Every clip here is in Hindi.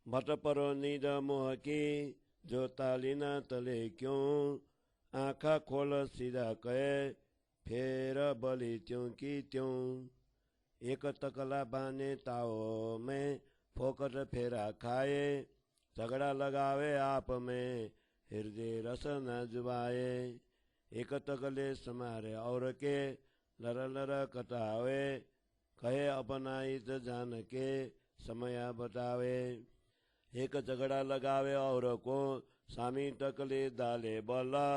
भट परो नींद मोह की, जो ताली न तले क्यों। आँखा खोल सीधा कहे, फेर बलि त्यों की त्यों। एक तकला बाने ताओ में, फोकट फेरा खाए। झगड़ा लगावे आप में, हृदय रस न जुबाए। एक तकले समारे और के, लर लर कटावे। कहे अपना हित जान के, समय बतावे। एक झगड़ा लगावे और को, सामी टकले डाले बोला।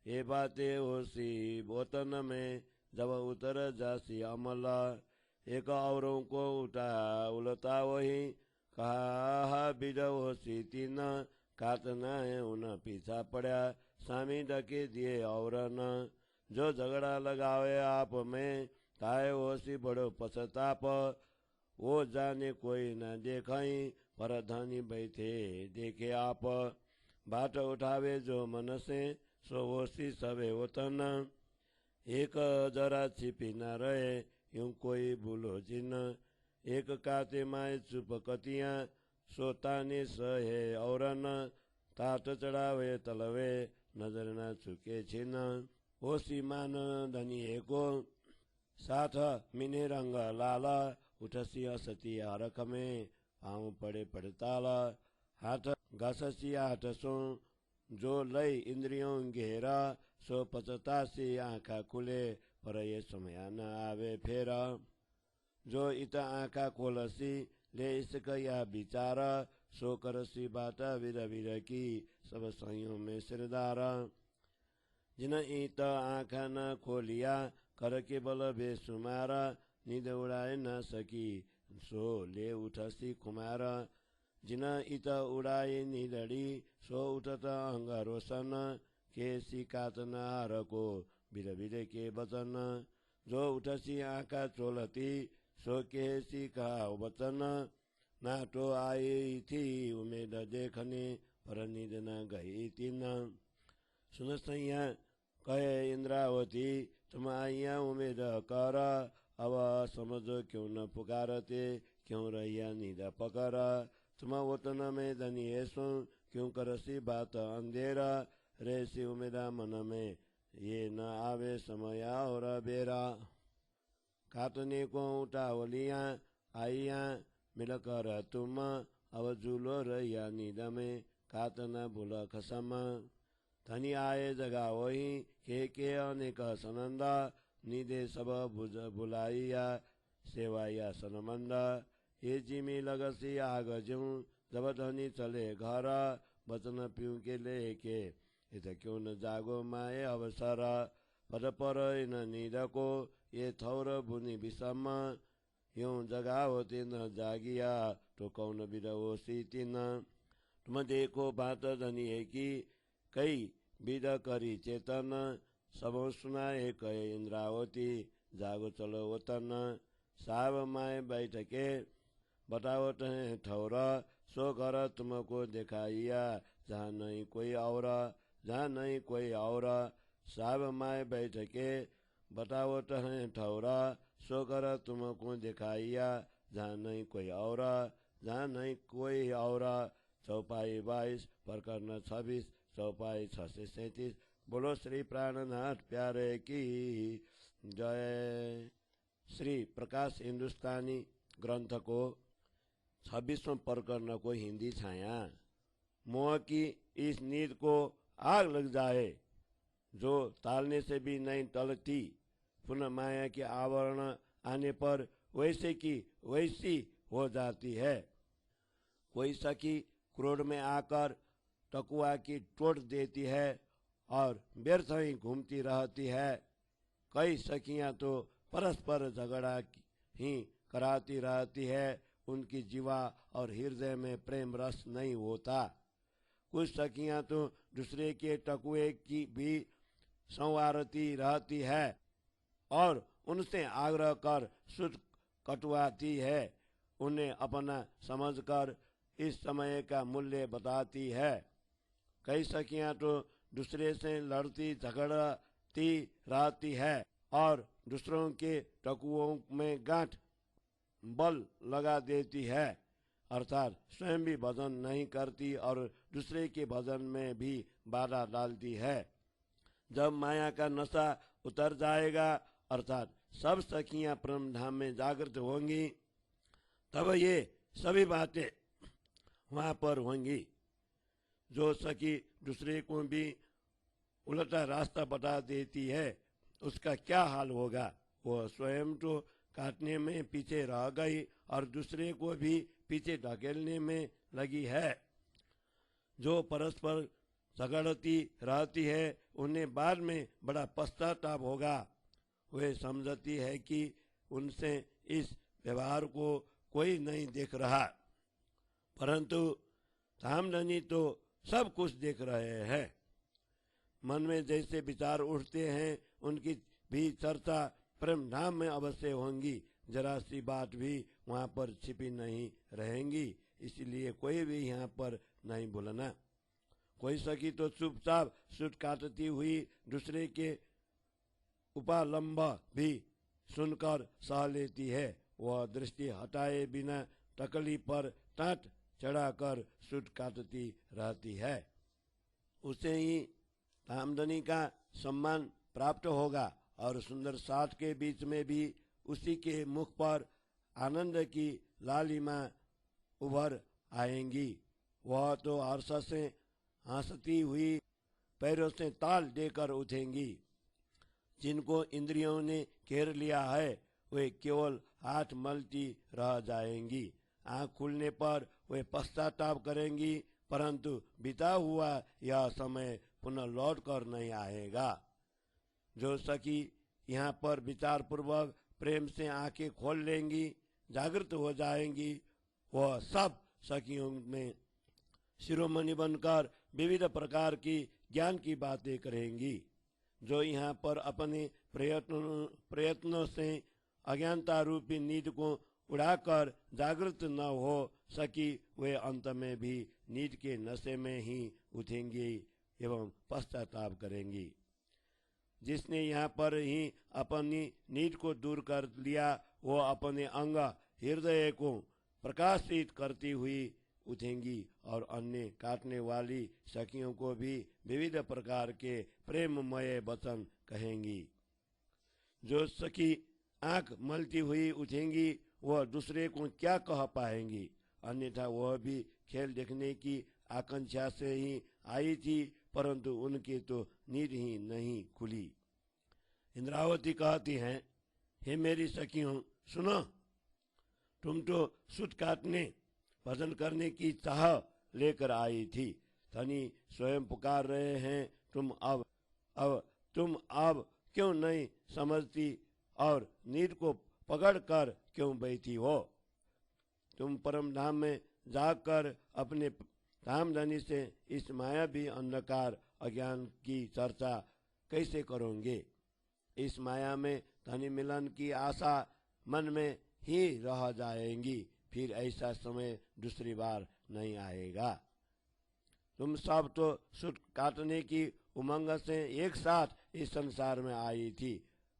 ये बातें होसी बोतन में, जब उतर जासी अमल। एक औरों को उठा उलता वही, कहा बिड होसी तीन। काटना है उन पीछा पड़ा, सामी डके दिए और न। जो झगड़ा लगावे आप में, ताए होसी बड़ो पछताप। वो जाने कोई न देखाई, पर धनी बैठे देखे आप। बाट उठावे जो मन से, सो होसी सवे वतन। एक जरा छिपी न रहे, यूं कोई भूलो जिन। एक काते माए चुप कतियां, सो ताने सहे और न। तात चढ़ावे तलवे, नजर न चुके छिन। होसी मान धनी को, साथ मिने रंग लाला। उठसी असती हरख में, पाँव पड़े पड़ताल। हाथ घससी हाथ सो, जो लय इंद्रियों घेरा। सो पचतासी आँखा खुले, पर ये समय न आवे फेरा। जो इत आँखा खोलसी, ले इसक या विचार। सो करसी बाटा वीर वीर की, सब संयोग में सिरदारा। जिन इत आँखा न खोलिया, कर के बल बेसुमारा। नींद उड़ाए न सकी, सो ले उठसी खुमार। जिन इत उड़ाए नींदड़ी, सो उठत अंग रोशन। केसी कातन हार को, बिर बिर के बचन। जो उठसी आँखा चोलती, सो केसी कहा वचन। नाटो आई थी उमेद देखने, पर नींद न गई तीन। सुन सैया कहे इंद्रावती, तुम आइया उमेद कर। अब समझो क्यों न पुकारते, क्यों रहिया नींद पकर। तुम वतन में धनी ऐसो, क्यों करसी बात अंधेरा। रेसी उमेदा मन में, ये न आवे समय और बेरा। काटने को उठावलिया आइया, मिलकर तुम। अब झूलो रहिया नींद में, काटना भूल खसम। धनी आए जगा वही, के अनेक सनंदा। नीदे सब बुलाइया, सेवाइया सनमंद। ये जिमी लगसी आग ज्यूं, जब धनी चले घर। बचन पिऊ के लेके, इत क्यों न जागो माए अवसर। पद पर इन नींद को, ये थौर बुनी विषम। यूं जगा होते न जागिया, तो कौन बिरवो सी तीन। तुम देखो बात धनी है की, कई विद करी चेतन। सबो सुनाए कहे इंद्रावती, जागो चलो वतन। साव माए बैठ के, बतावत है ठौर। सो घर तुमको दिखाइया, जहाँ नहीं कोई और। जहाँ नहीं कोई और, साव माए बैठ के, बतावत है ठौर। सो घर तुमको दिखाइया, जहाँ नहीं कोई और। जहाँ नहीं कोई और। चौपाई 22 प्रकरण 26, चौपाई 637। बोलो श्री प्राणनाथ प्यारे की जय। श्री प्रकाश हिंदुस्तानी ग्रंथ को 26वें प्रकरण को हिंदी छाया। मोह की इस नींद को आग लग जाए, जो टालने से भी नहीं टलती। पुनः माया के आवरण आने पर वैसे की वैसी हो जाती है। कोई सखी क्रोध में आकर टकुआ की टोट देती है और व्यर्थ ही घूमती रहती है। कई सखियां तो परस्पर झगड़ा ही कराती रहती है। उनकी जीवा और हृदय में प्रेम रस नहीं होता। कुछ सखियां तो दूसरे के टकुए की भी संवारती रहती है और उनसे आग्रह कर सुध कटवाती है। उन्हें अपना समझकर इस समय का मूल्य बताती है। कई सखियां तो दूसरे से लड़ती झगड़ती रहती है और दूसरों के टकुओं में गांठ बल लगा देती है। अर्थात स्वयं भी भजन नहीं करती और दूसरे के भजन में भी बाधा डालती है। जब माया का नशा उतर जाएगा अर्थात सब सखियां परम धाम में जागृत होंगी, तब ये सभी बातें वहां पर होंगी। जो सखी दूसरे को भी उल्टा रास्ता बता देती है उसका क्या हाल होगा। वो स्वयं तो काटने में पीछे रह गई और दूसरे को भी पीछे ढकेलने में लगी है। जो परस्पर झगड़ती रहती है उन्हें बाद में बड़ा पश्चाताप होगा। वे समझती है कि उनसे इस व्यवहार को कोई नहीं देख रहा, परंतु धामधनी तो सब कुछ देख रहे हैं। मन में जैसे विचार उठते हैं उनकी भी चर्चा प्रेम धाम में अवश्य होंगी। जरा सी बात भी वहां पर छिपी नहीं रहेंगी, इसलिए कोई भी यहाँ पर नहीं बोलना। कोई सखी तो चुपचाप सूट काटती हुई दूसरे के उपालंब भी सुनकर सह लेती है। वह दृष्टि हटाए बिना टकली पर टाट चढ़ाकर सूट काटती रहती है। उसे ही धामधनी का सम्मान प्राप्त होगा और सुंदर साठ के बीच में भी उसी के मुख पर आनंद की लालिमा उभर आएंगी। वह तो हर्ष से हंसती हुई पैरों से ताल देकर उठेंगी। जिनको इंद्रियों ने घेर लिया है वे केवल हाथ मलती रह जाएंगी। आंख खुलने पर वे पश्चाताप करेंगी, परंतु बीता हुआ यह समय पुनः लौट कर नहीं आएगा। जो सखी यहाँ पर विचार पूर्वक प्रेम से आंखें खोल लेंगी, जागृत हो जाएंगी, वह सब सखियों में शिरोमणि बनकर विविध प्रकार की ज्ञान की बातें करेंगी। जो यहाँ पर अपने प्रयत्नों से अज्ञानता रूपी नींद को उड़ाकर जागृत न हो सकी, वे अंत में भी नींद के नशे में ही उठेंगी एवं पश्चाताप करेंगी। जिसने यहाँ पर ही अपनी नींद को दूर कर लिया वो अपने अंग हृदय को प्रकाशित करती हुई उठेंगी और अन्य काटने वाली सखियों को भी विविध प्रकार के प्रेममय वचन कहेंगी। जो सखी आंख मलती हुई उठेंगी वह दूसरे को क्या कह पाएंगी, अन्यथा वह भी खेल देखने की आकांक्षा से ही आई थी, परंतु उनकी तो नींद ही नहीं खुली। इंद्रावती कहती हैं, हे मेरी सखियों सुनो, तुम तो सूत काटने भजन करने की चाह लेकर आई थी। धनी स्वयं पुकार रहे हैं, तुम अब क्यों नहीं समझती और नींद को पकड़ कर क्यों बैठी हो। तुम परम धाम में जाकर अपने धामधनी से इस मायावी अंधकार अज्ञान की चर्चा कैसे करोगे। इस माया में धनी मिलन की आशा मन में ही रह जाएंगी, फिर ऐसा समय दूसरी बार नहीं आएगा। तुम सब तो सूट काटने की उमंग से एक साथ इस संसार में आई थी,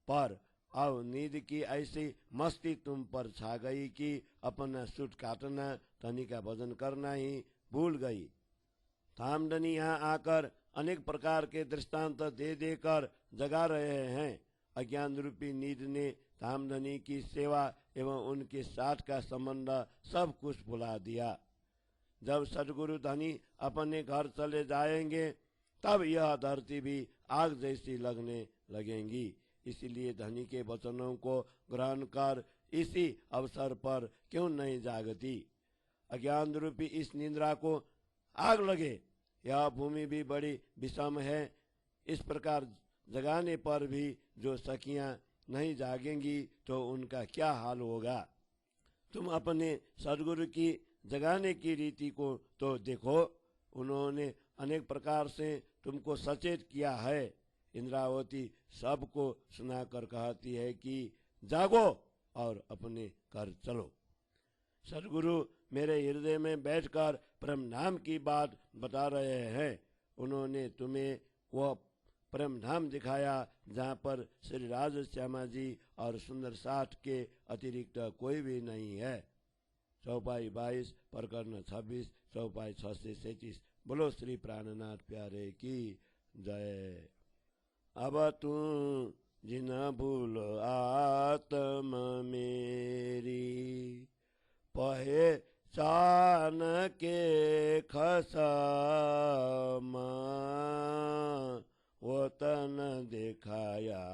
पर अब नींद की ऐसी मस्ती तुम पर छा गई कि अपना सूट काटना, धनी का भजन करना ही भूल गई। धामधनी यहाँ आकर अनेक प्रकार के दृष्टांत दे देकर जगा रहे हैं। अज्ञान रूपी नींद ने धामधनी की सेवा एवं उनके साथ का संबंध सब कुछ भुला दिया। जब सदगुरु धनी अपने घर चले जाएंगे तब यह धरती भी आग जैसी लगने लगेंगी। इसलिए धनी के वचनों को ग्रहण कर इसी अवसर पर क्यों नहीं जागती। अज्ञान रूपी इस निद्रा को आग लगे। यह भूमि भी बड़ी विषम है। इस प्रकार जगाने पर भी जो सखियां नहीं जागेंगी तो उनका क्या हाल होगा। तुम अपने सदगुरु की जगाने की रीति को तो देखो, उन्होंने अनेक प्रकार से तुमको सचेत किया है। इंद्रावती सबको सुनाकर कहती है कि जागो और अपने घर चलो। सदगुरु मेरे हृदय में बैठकर परम धाम की बात बता रहे हैं। उन्होंने तुम्हें वह परम धाम दिखाया जहाँ पर श्री राज श्यामा जी और सुंदर साठ के अतिरिक्त कोई भी नहीं है। चौपाई 22 प्रकरण 26 चौपाई 637। बोलो श्री प्राणनाथ प्यारे की जय। अब तू जिन भूल आत्म मेरी, पहचान के खसमा, वो तन दिखाया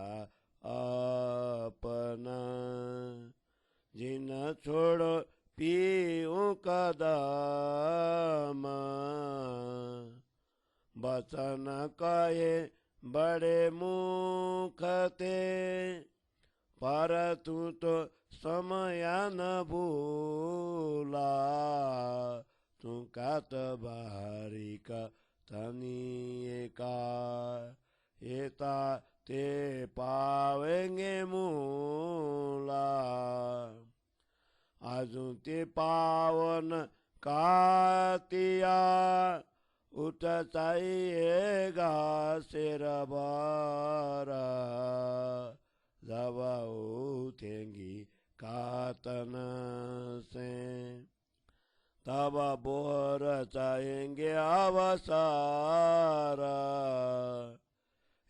अपना, जिन छोड़ पीऊँ कदम, बचन कहे बड़े मुख ते, पर तू तो समय न भूला, तू कात बाहरी का तनिए का, एता ते पावेंगे मूला, आजू ते पावन कातिया, उठ चाहिएगा सिर बारा, जब उठेंगी कातन से, तब बोर चाहेंगे अवसारा,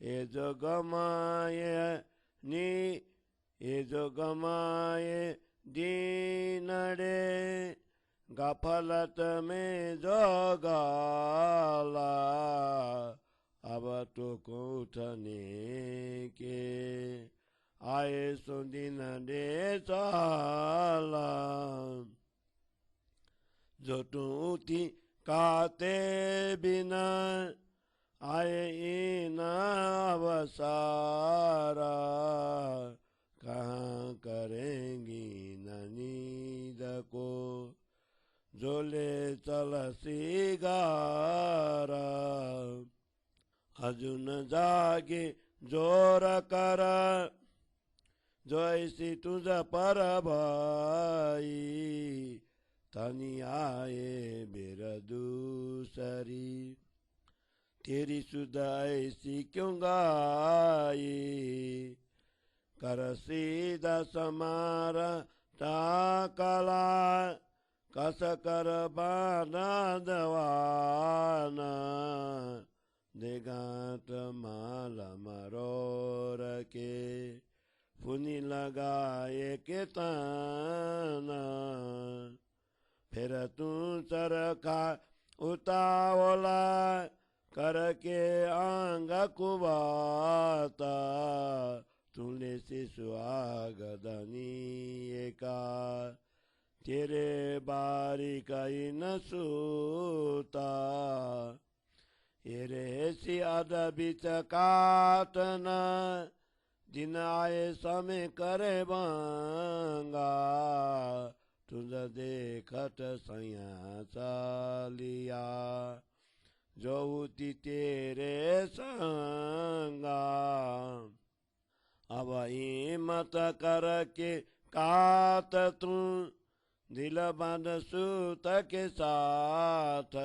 ये जो गमाए दीनड़े, गफलत में जो गाला, अब तो उठने के आए सुदिन दे चाला, जो तू उठी काते बिना, आए इन अवसारा, कहाँ करेंगी नींद को, जो ले चल सिगारा, अर्जुन जागे जोर कर, जो ऐसी तुझ पर भाई, तनी आए बेर दूसरी, तेरी सुधा ऐसी क्यों गाई, कर सीधा समारा टाकला, कस कर बाना दवाना, देगात माला मरोर के, फुनी लगाए के ताना, फिर तू चरखा उतावला, करके आंग कुबाता, तूने से सुहागदनी का, तेरे बारी का ही न सूता, ये सी अद बिच काटना, दिन आए समय करे बांगा, तुझ देखत सैया चालिया, जो उती तेरे संगा, अब हिम्मत करके कात तू, दिल बांध सूत के साथ,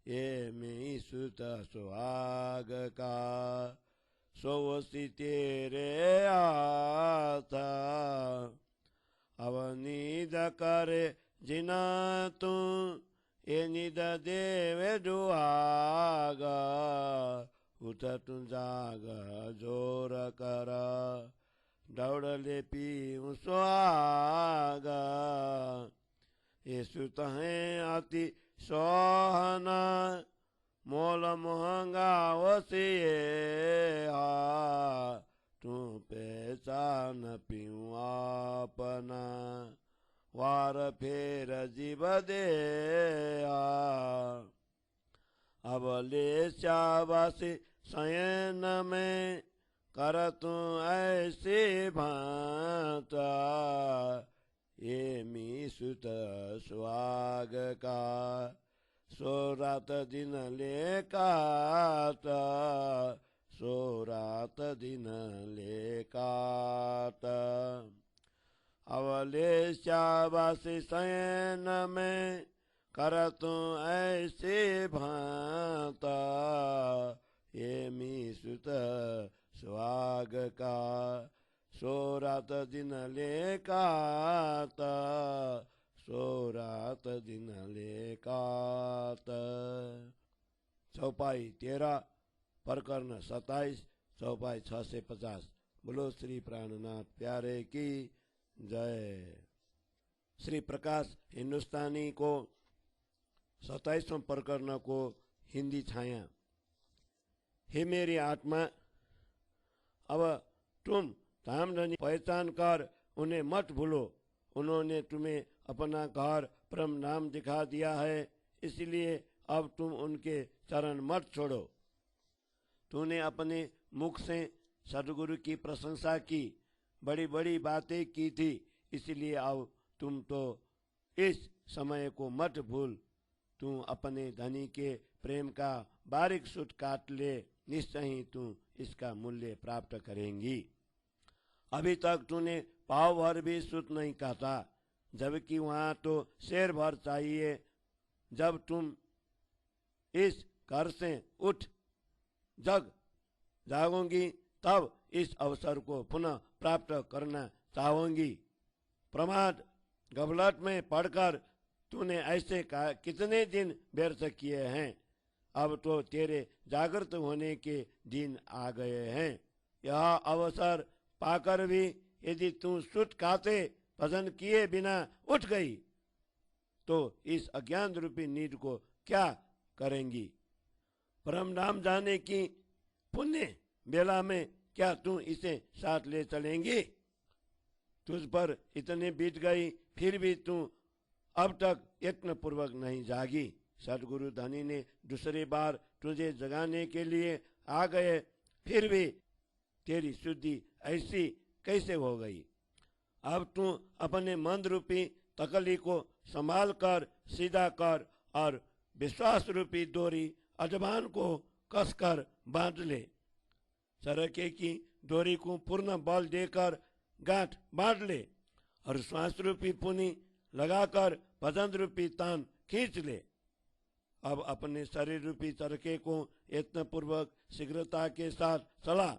ये में सुत सुहाग का, सोवसी तेरे आता, अब नींद करे जिना तू, ये निद देवे दुआगा, उठ तू जागा जोर करा, दौड़ ले पीऊँ सुहागा, ये सुत है अति सोहना, मोल महंगा वसिए, तू पहचान पीऊँ अपना, वार फेर जीव दे, अब ले शाबाशी शयन में, कर तू ऐसे भांता, ये मी सुत सुहाग का, सो रात दिन ले काटा, सो रात दिन ले काटा, अवले शाबाशी शयन में, कर तू ऐसे भांता, ये मी सुत सुहाग का, सो रात दिन ले काता, सो रात दिन लेकात। चौपाई 13 प्रकरण 27 चौपाई 6 से 50। बोलो श्री प्राणनाथ प्यारे की जय। श्री प्रकाश हिंदुस्तानी को 27वें प्रकरण को हिंदी छाया। हे मेरी आत्मा, अब तुम धामधनी पहचान कर उन्हें मत भूलो। उन्होंने तुम्हें अपना घर परम नाम दिखा दिया है, इसलिए अब तुम उनके चरण मत छोड़ो। तूने अपने मुख से सदगुरु की प्रशंसा की, बड़ी बड़ी बातें की थी, इसलिए अब तुम तो इस समय को मत भूल। तू अपने धनी के प्रेम का बारीक सूत काट ले, निश्चय ही तू इसका मूल्य प्राप्त करेंगी। अभी तक तूने पाव भर भी सूत नहीं काटा, जबकि वहां तो शेर भर चाहिए। जब तुम इस घर से उठ जागोगी, तब इस अवसर को पुनः प्राप्त करना चाहोगी। प्रमाद गफलत में पढ़कर तूने ऐसे कितने दिन व्यर्थ किए हैं। अब तो तेरे जागृत होने के दिन आ गए हैं। यह अवसर पाकर भी यदि तू सूत काटे भजन किए बिना उठ गई, तो इस अज्ञान रूपी नीड को क्या करेंगी। परम धाम जाने की पुण्य बेला में क्या तू इसे साथ ले चलेंगी। तुझ पर इतने बीत गई, फिर भी तू अब तक यत्न पूर्वक नहीं जागी। सदगुरु धनी ने दूसरी बार तुझे जगाने के लिए आ गए, फिर भी तेरी शुद्धि ऐसी कैसे हो गई। अब तू अपने मन रूपी तकली को संभाल कर सीधा कर और विश्वास रूपी डोरी अजमान को कसकर बांध ले। सरके की डोरी को पूर्ण बल देकर गांठ बांध ले और श्वास रूपी पुनी लगाकर भजन रूपी तान खींच ले। अब अपने शरीर रूपी चरखे को यत्न पूर्वक शीघ्रता के साथ चला।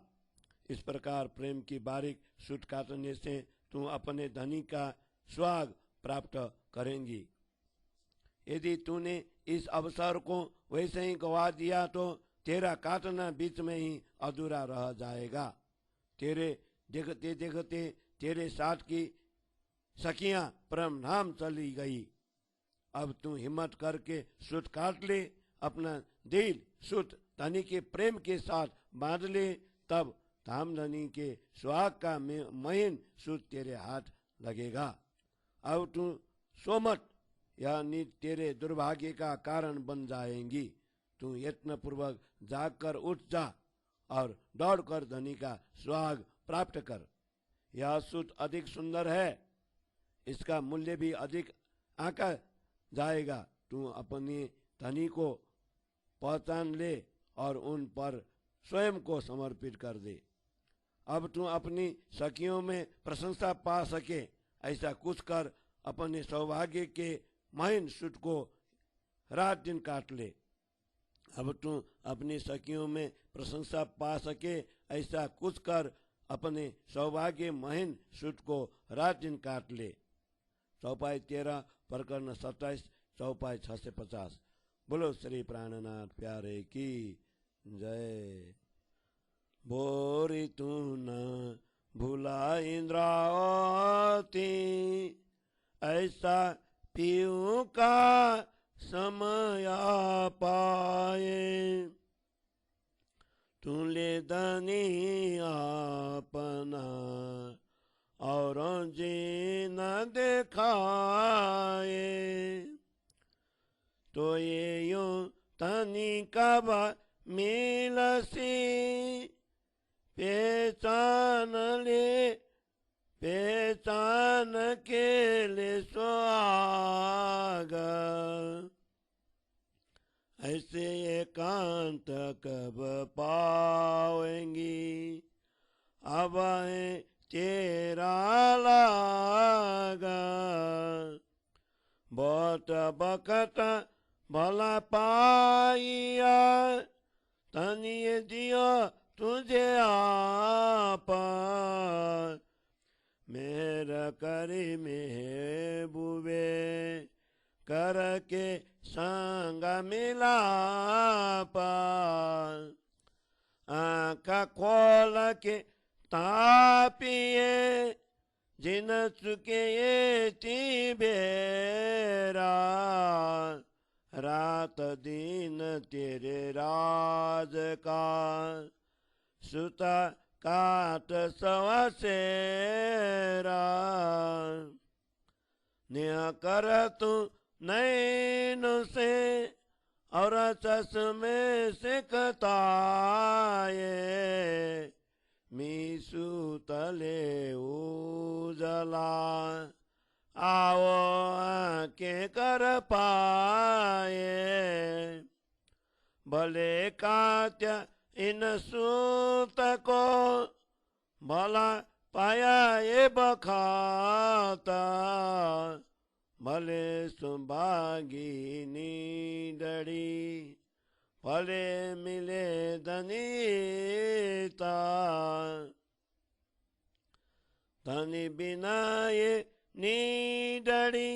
इस प्रकार प्रेम की बारीक सूत काटने से तू अपने धनी का स्वाग प्राप्त करेंगी। यदि तूने इस अवसर को वैसे ही गवा दिया तो तेरा काटना बीच में ही अधूरा रह जाएगा। तेरे देखते देखते तेरे साथ की सखियां परम धाम चली गई। अब तू हिम्मत करके सूत काट ले, अपना दिल सूत धनी के प्रेम के साथ बांध ले, तब धामधनी के सुहाग का महीन सूत तेरे हाथ लगेगा। अब तू सो मत, यह नींद तेरे दुर्भाग्य का कारण बन जाएंगी। तू यत्न पूर्वक जागकर उठ जा और दौड़कर धनी का सुहाग प्राप्त कर। यह सूत अधिक सुंदर है, इसका मूल्य भी अधिक आंका जाएगा। तू अपनी धनी को पहचान ले और उन पर स्वयं को समर्पित कर दे। अब तू अपनी सखियों में प्रशंसा पा सके, ऐसा कुछ कर अपने सौभाग्य के महीन सूत को रात दिन काट ले। अब तू अपनी सखियों में प्रशंसा पा सके, ऐसा कुछ कर अपने सौभाग्य महीन सूत को रात दिन काट ले। चौपाई 13 प्रकरण 27 चौपाई 6 से 50। बोलो श्री प्राणनाथ प्यारे की जय। बोरी तू न भूला इंद्रावती, ऐसा पीऊ का समय पाए। तू ले धनी अपना और जी न दिखाए, तो ये यूं तनी कब मिलसी, पहचान ले पहचान के ले सुहाग। ऐसे एकांत कब पाएंगी, अब है तेरा लागा। बहुत बकत भला पाइया, तनिए दियो तुझे आप। मेहर करी महबूबे करके संग मिलापा आँखा खोल के तापिए जिन चुके ये बेरा रात दिन तेरे राज का सुता काट सवसेरा न्या कर तू नैन से और चश्मे से कताए मीसू तले उजला आओ आके कर पाए भले कात्या इन सूत को भला पाया ये बखाता भले सुभागिनी डड़ी भले मिले धनीता धनी बिना ये नीडड़ी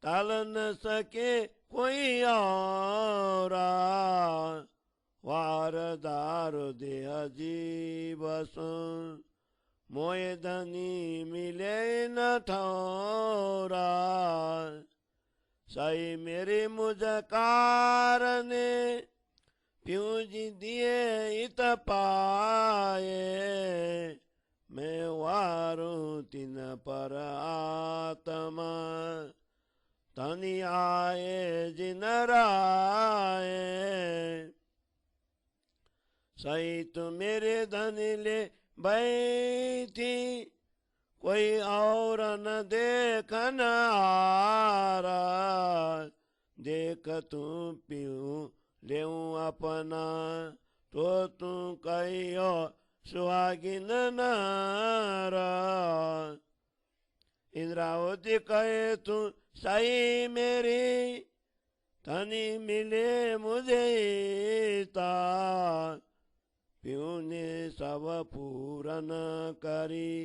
टाल न सके कोई और वारदार देह जीवस मोए धनी मिले न ठौरा सही मेरे मुझकार ने प्यूं जी दिए इत पाए मैं वारूं तिन पर आत्मा धनी आए जिन राए सही तू मेरे धनी ले बैठी कोई और न देखन आरा देख तू पीऊं लेऊं अपना तो तू कहियो सुहागिन नारा इंद्रावती कहे तू सही मेरी धनी मिले मुझे ता प्यूं ने सब पूरन करी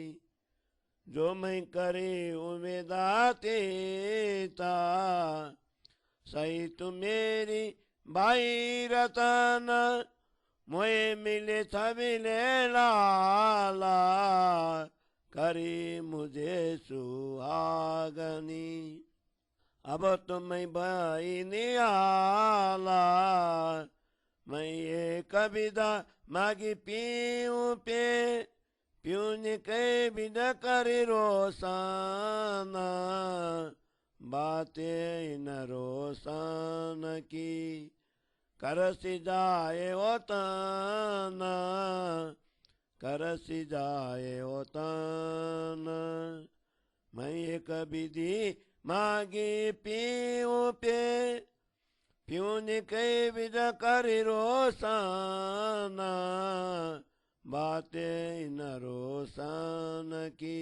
जो मैं करी उम्मीदा तेता सही तू मेरी भाई रतन मोए मिले मिले लाला करी मुझे सुहागनी अब तुम्हें भाई नियाला मैं ये कविता मागी पीऊं पे प्यून के बिन करी रोसाना बातें न रोसान की करसी जाए ओताना करसी जाए ओताना मैं एक विधि मागी पीऊं पे प्यून के बिन करी रोसाना बातें न रोसान की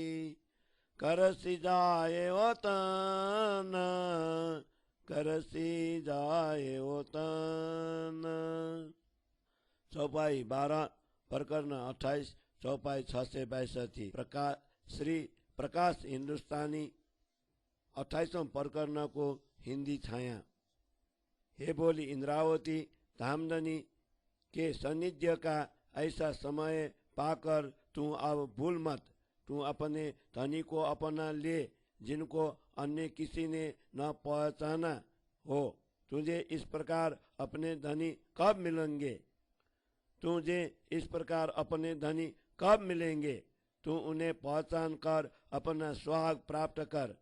करसी जाए ओताना करसी जाए ओताना। चौपाई 12 प्रकरण 28 चौपाई 662 श्री प्रकाश हिंदुस्तानी 28वां प्रकरण को हिंदी छाया। हे बोली इंद्रावती धामधनी के सानिध्य का ऐसा समय पाकर तू अब भूल मत। तू अपने धनी को अपना ले जिनको अन्य किसी ने न पहचाना हो। तुझे इस प्रकार अपने धनी कब मिलेंगे? तुझे इस प्रकार अपने धनी कब मिलेंगे? तू उन्हें पहचान कर अपना सुहाग प्राप्त कर।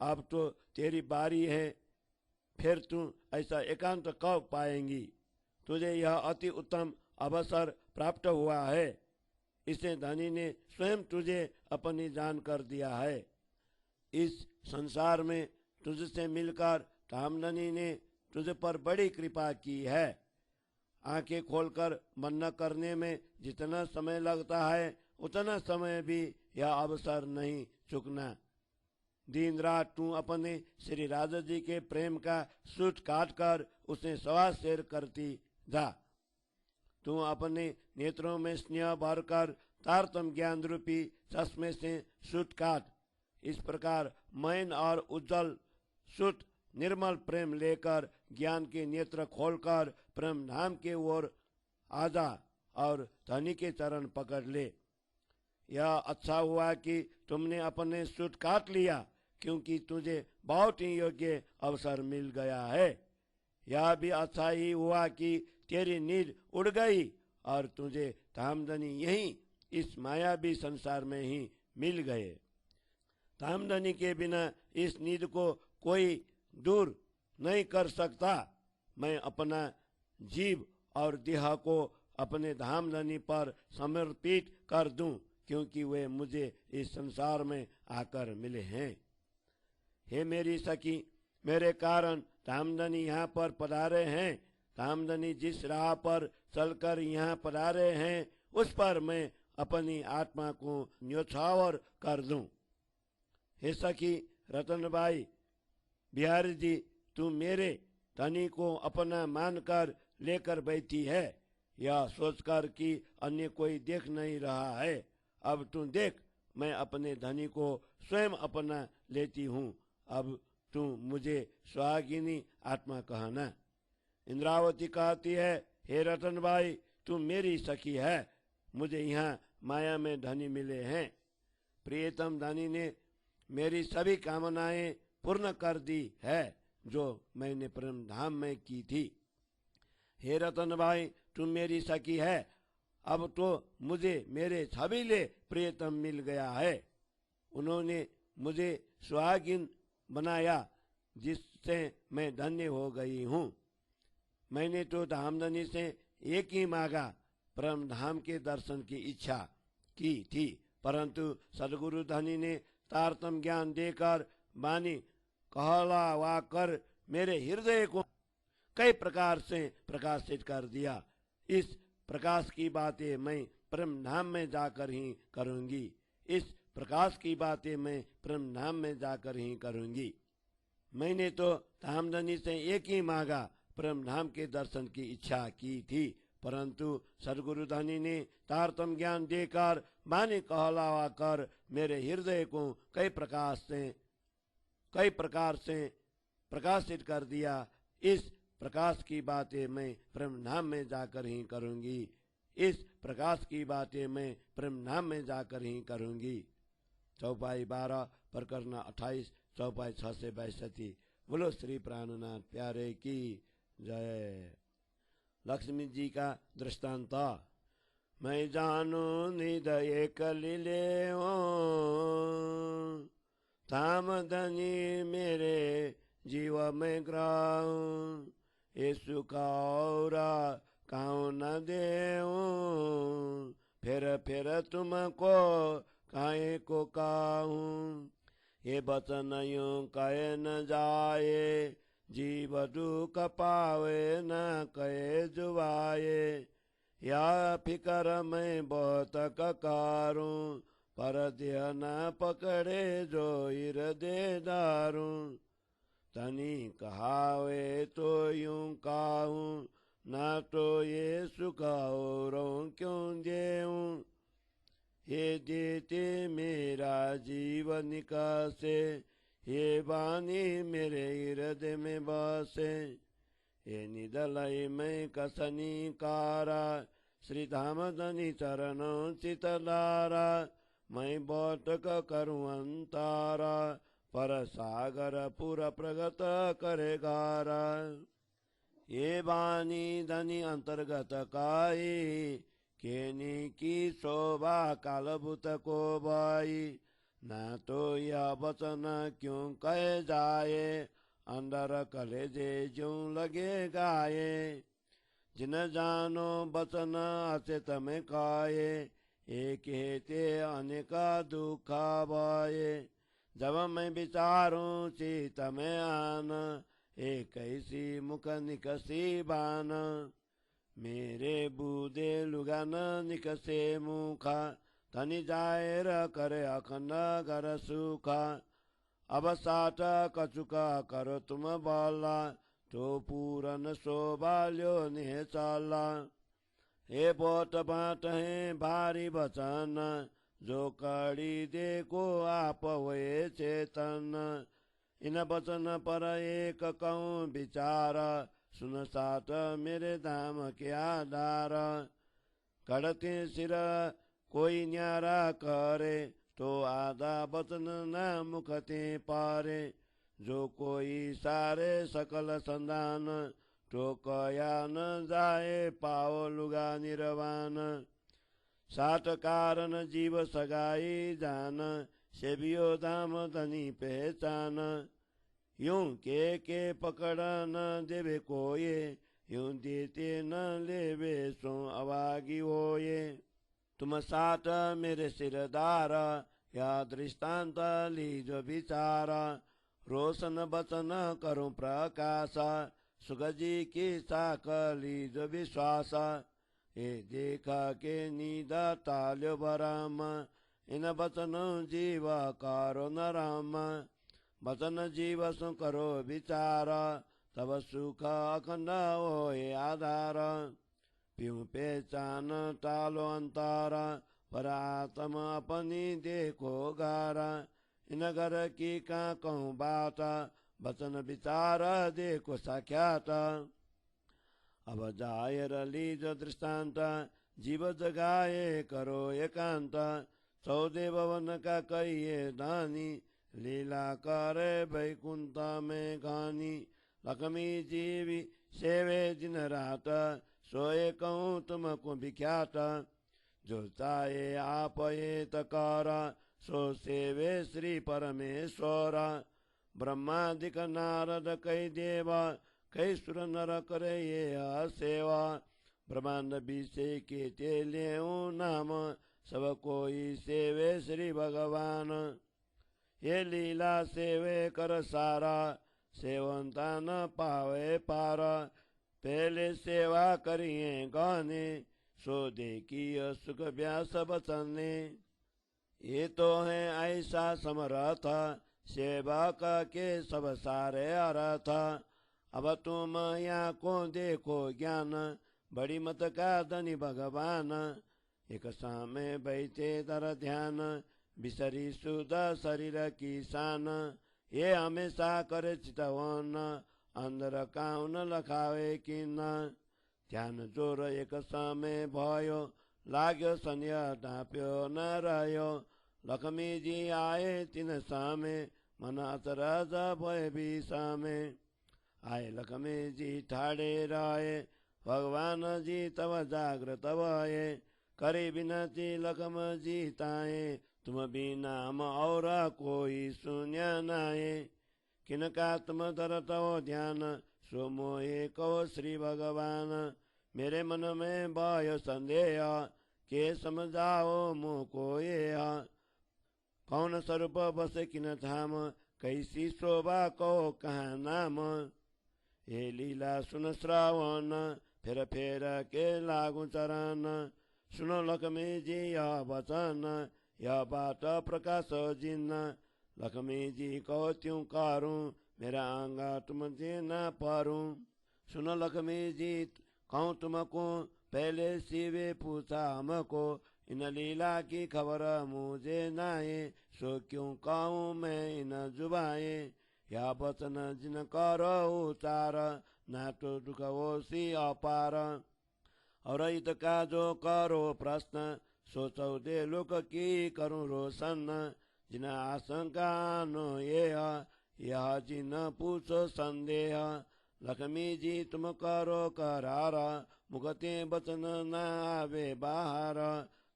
अब तो तेरी बारी है, फिर तू ऐसा एकांत कब पाएंगी? तुझे यह अति उत्तम अवसर प्राप्त हुआ है, इसे धनी ने स्वयं तुझे अपनी जान कर दिया है। इस संसार में तुझसे मिलकर धामधनी ने तुझ पर बड़ी कृपा की है। आंखें खोलकर मन करने में जितना समय लगता है उतना समय भी यह अवसर नहीं चुकना। दिन रात तू अपने श्री राजा जी के प्रेम का सूत काट कर उसे सवा शेर करती जा। तू अपने नेत्रों में स्नेह भरकर तारतम ज्ञान रूपी चश्मे से सूट काट। इस प्रकार मयन और उज्जवल शुद्ध निर्मल प्रेम लेकर ज्ञान के नेत्र खोलकर प्रेम धाम के ओर आजा और धनी के चरण पकड़ ले। यह अच्छा हुआ कि तुमने अपने सूट काट लिया, क्योंकि तुझे बहुत ही योग्य अवसर मिल गया है। यह भी अच्छा ही हुआ कि तेरी नींद उड़ गई और तुझे धामधनी यही इस मायावी संसार में ही मिल गए। धामधनी के बिना इस नींद को कोई दूर नहीं कर सकता। मैं अपना जीव और देह को अपने धामधनी पर समर्पित कर दूं, क्योंकि वे मुझे इस संसार में आकर मिले हैं। हे मेरी सखी, मेरे कारण धामधनी यहाँ पर पधारे हैं। धामधनी जिस राह पर चलकर यहाँ पधारे हैं, उस पर मैं अपनी आत्मा को न्योछावर कर दूं। हे सखी रतनबाई, बिहारी जी, तू मेरे धनी को अपना मानकर लेकर बैठी है, यह सोचकर कि अन्य कोई देख नहीं रहा है। अब तू देख, मैं अपने धनी को स्वयं अपना लेती हूँ। अब तू मुझे सुहागिनी आत्मा कहना। इंद्रावती कहती है, हे रतनबाई, तू मेरी सखी है। मुझे यहाँ माया में धनी मिले हैं। प्रियतम धनी ने मेरी सभी कामनाएं पूर्ण कर दी है, जो मैंने प्रेम धाम में की थी। हे रतनबाई, तुम मेरी सखी है। अब तो मुझे मेरे छबीले प्रियतम मिल गया है। उन्होंने मुझे सुहागिन बनाया, जिससे मैं धन्य हो गई हूँ। मैंने तो धामधनी से एक ही मांगा, परम धाम के दर्शन की इच्छा की थी, परंतु सदगुरु धनी ने तारतम ज्ञान देकर वाणी कहलावा कर मेरे हृदय को कई प्रकार से प्रकाशित कर दिया। इस प्रकाश की बातें मैं परम धाम में जाकर ही करूंगी। इस प्रकाश की बातें मैं परम धाम में जाकर ही करूंगी। मैंने तो धामधनी से एक ही मांगा, परम धाम के दर्शन की इच्छा की थी, परंतु सदगुरु धनी ने तारतम ज्ञान देकर वाणी कहलावा कर मेरे हृदय को कई प्रकार से प्रकाशित कर दिया। इस प्रकाश की बातें मैं प्रेम धाम में जाकर ही करूंगी। इस प्रकाश की बातें मैं प्रेम धाम में जाकर ही करूंगी। चौपाई 12 प्रकरण 28 चौपाई 6 से 62। बोलो श्री प्राणनाथ प्यारे की जय। लक्ष्मी जी का दृष्टांत। मैं जानू निध एक लीले धामधनी मेरे जीव में ग्राऊं, ये सुखाओरा काऊ न देऊं, फिर तुमको काहे को काहूं। ये बचन यूं कहे न जाए, जीव दुख पावे न कहे जुवाए। या फिकर मैं बहुत ककारूं, पर देह न पकड़े जो हृदय दारूं। धनी कहावे तो यूं काहूं, ना तो ये सुख औरों क्यों देऊं। ये देते मेरा जीवन निकासे, ये वाणी मेरे हृदय में बसे। ये निदलय में कसनी कारा, श्री धामधनी चरणों चितलारा। मैं बहुत करूं अंतारा, पर सागर पूरा प्रगत करेगारा। ये वाणी धनी अंतर्गत काई, केनी की शोभा कालभूत को बाई। ना तो यह वचन क्यों कहे जाए, अंदर कलेजे ज्यों लगे गाये। जिन जानो वचन अचेत में काये, एक हेते अनेका दुखा बाये। जब मैं विचारूं चित में आन, एक ऐसी मुख निकसी बान। मेरे बूदे लुगान निकसे मुखा, धनी जाएर करे अखंड घर सुखा। अब साठ कचुका करो तुम बाला, तो पूरन शोभा ल्यो ने चाला। हे बहुत बात है भारी वचन, जो कड़ी देखो आप हुए चेतन। इन वचन पर एक कहूँ विचार, सुन साथ मेरे धाम के आधार। कड़ते सिर कोई न्यारा करे, तो आधा वचन न मुखते पारे। जो कोई सारे सकल संधान, तो कया न जाए पाओ लुगा निर्वाण। सात कारण जीव सगाई जान, सेवियो धाम धनी पहचान। यूं के पकड़ न देवे कोये, यूं देते न लेवे सो अभागी होये। तुम साथ मेरे सिरदार, या दृष्टांत लीज विचार। रोशन बचन करूं प्रकाश, सुख जी की साख लीज विश्वास। ये देखा के नींद ताल्यो बराम, इन बचन जीव करो न राम। बचन जीव सु करो विचार, तब सुख अखंड होए आधार। प्यूं पहचान टालो अंतर, पर आत्म अपनी देखो गारा। इन घर की का कहूँ बात, बचन विचार देखो साख्यात। अब जायर लीज दृष्टांत, जीव जगाए करो एकांत। 14 भवन का कहिए दानी, लीला करे वैकुंठ में गानी। लक्ष्मी जीवी सेवे दिन रात, सोए कहूँ तुमको विख्यात। जो चाहे आप ये तकार, सो सेवे श्री परमेश्वर। ब्रह्मादिक नारद कई देवा, कई सुर नर करे ये सेवा। ब्रह्मांड विषय के तेले नाम, सब कोई सेवे श्री भगवान। ये लीला सेवे कर सारा, सेवंता न पावे पार। पहले सेवा करिए गाने, सो देखिए सुख व्यास बचने। ये तो है ऐसा समर्थ, सेवा का के सब सारे अर्थ। अब तुम यहाँ को देखो ज्ञान, बड़ी मत का धनी भगवान। एक सामे बैठे दर ध्यान, बिसरी सुध शरीर की शान। ये हमेशा करे चितवन, अंदर काउन लखावे कि न। ध्यान जोर एक समय भयो, लाग्यो सन्य ढाप्यो न रह्यो। लक्ष्मी जी आए तिन सामे, मन अचरज भय भी सामे। आए लक्ष्मी जी ठाड़े रहे, भगवान जी तब जागृत भये। करे बिनती लक्ष्म जी ताए, तुम बिना हम और कोई सुन्या नाये। किनका तुम धरत हो ध्यान, सो मोहे कहो श्री भगवान। मेरे मन में भयो संदेह, के समझाओ मुझको ये। कौन स्वरूप बस किन धाम, कैसी शोभा कहो कहाँ नाम। ये लीला सुन श्रावण, फिर के लागू चरण। सुनो लक्ष्मी जी यह वचन, यह बात प्रकाश जिन्न। लक्ष्मी जी को त्यों कारूं, मेरा आंगा तुम जे न पारूं। सुनो लक्ष्मी जी कहूँ तुमको, पहले शिवे पूछा हमको। इन लीला की खबर मुझे नाये, सो क्यों कहूँ मैं इन जुबाए। या वचन जिन करो उचार, ना तो दुख वो सी अपार। और इत का जो करो प्रश्न, सो 14 लोक की करूँ रोशन। जिन आशंका नो ये, यह जिन पूछो संदेह। लक्ष्मी जी तुम करो करार, मुखते वचन न आवे बाहर।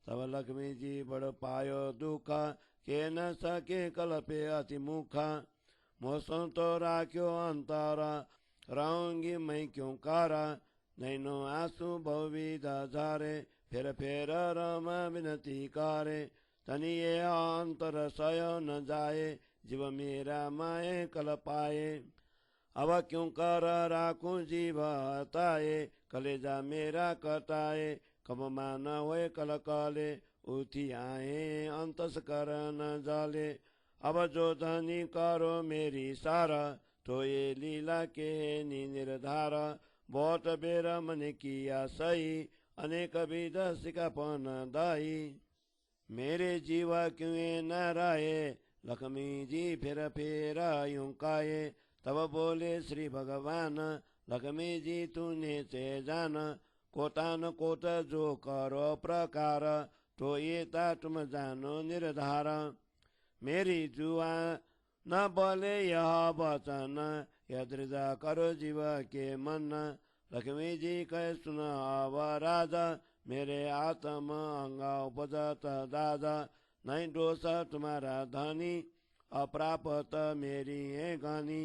तब लक्ष्मी जी बड़ पायो दुख, के न सके कल्पे अति मुख। मौसम तो राख्यो अंतर, रहूंगी मैं क्यों कारा। नैनो आंसू बहुविध झारे, फेर रमा विनती करे। तनिए अंतर सय न जाए, जीव मेरा माए कल पाए। अब क्यों कर राखूं जीव हताए, कलेजा मेरा कटाए। कब मान होए कल कले, उठी आए अंतस कर न जाले। अब जो धनी करो मेरी सारा, तो ये लीला के निर्धार। बहुत बेर मन किया सही, अनेक विध सिकापन दाई। मेरे जीवा क्यों न राये, लक्ष्मी जी फिर फिर यूं काये। तब बोले श्री भगवान, लक्ष्मी जी तूने से जान, कोटान कोट जो करो प्रकार, तो ये तुम जानो निर्धार। मेरी जुआ न बोले यह वचन, यदृजा करो जीव के मन। लक्ष्मी जी कह सुन अब राजा, मेरे आत्म अंग उपजत दादा। नहीं दोष तुम्हारा धनी, अप्राप्त मेरी है गानी।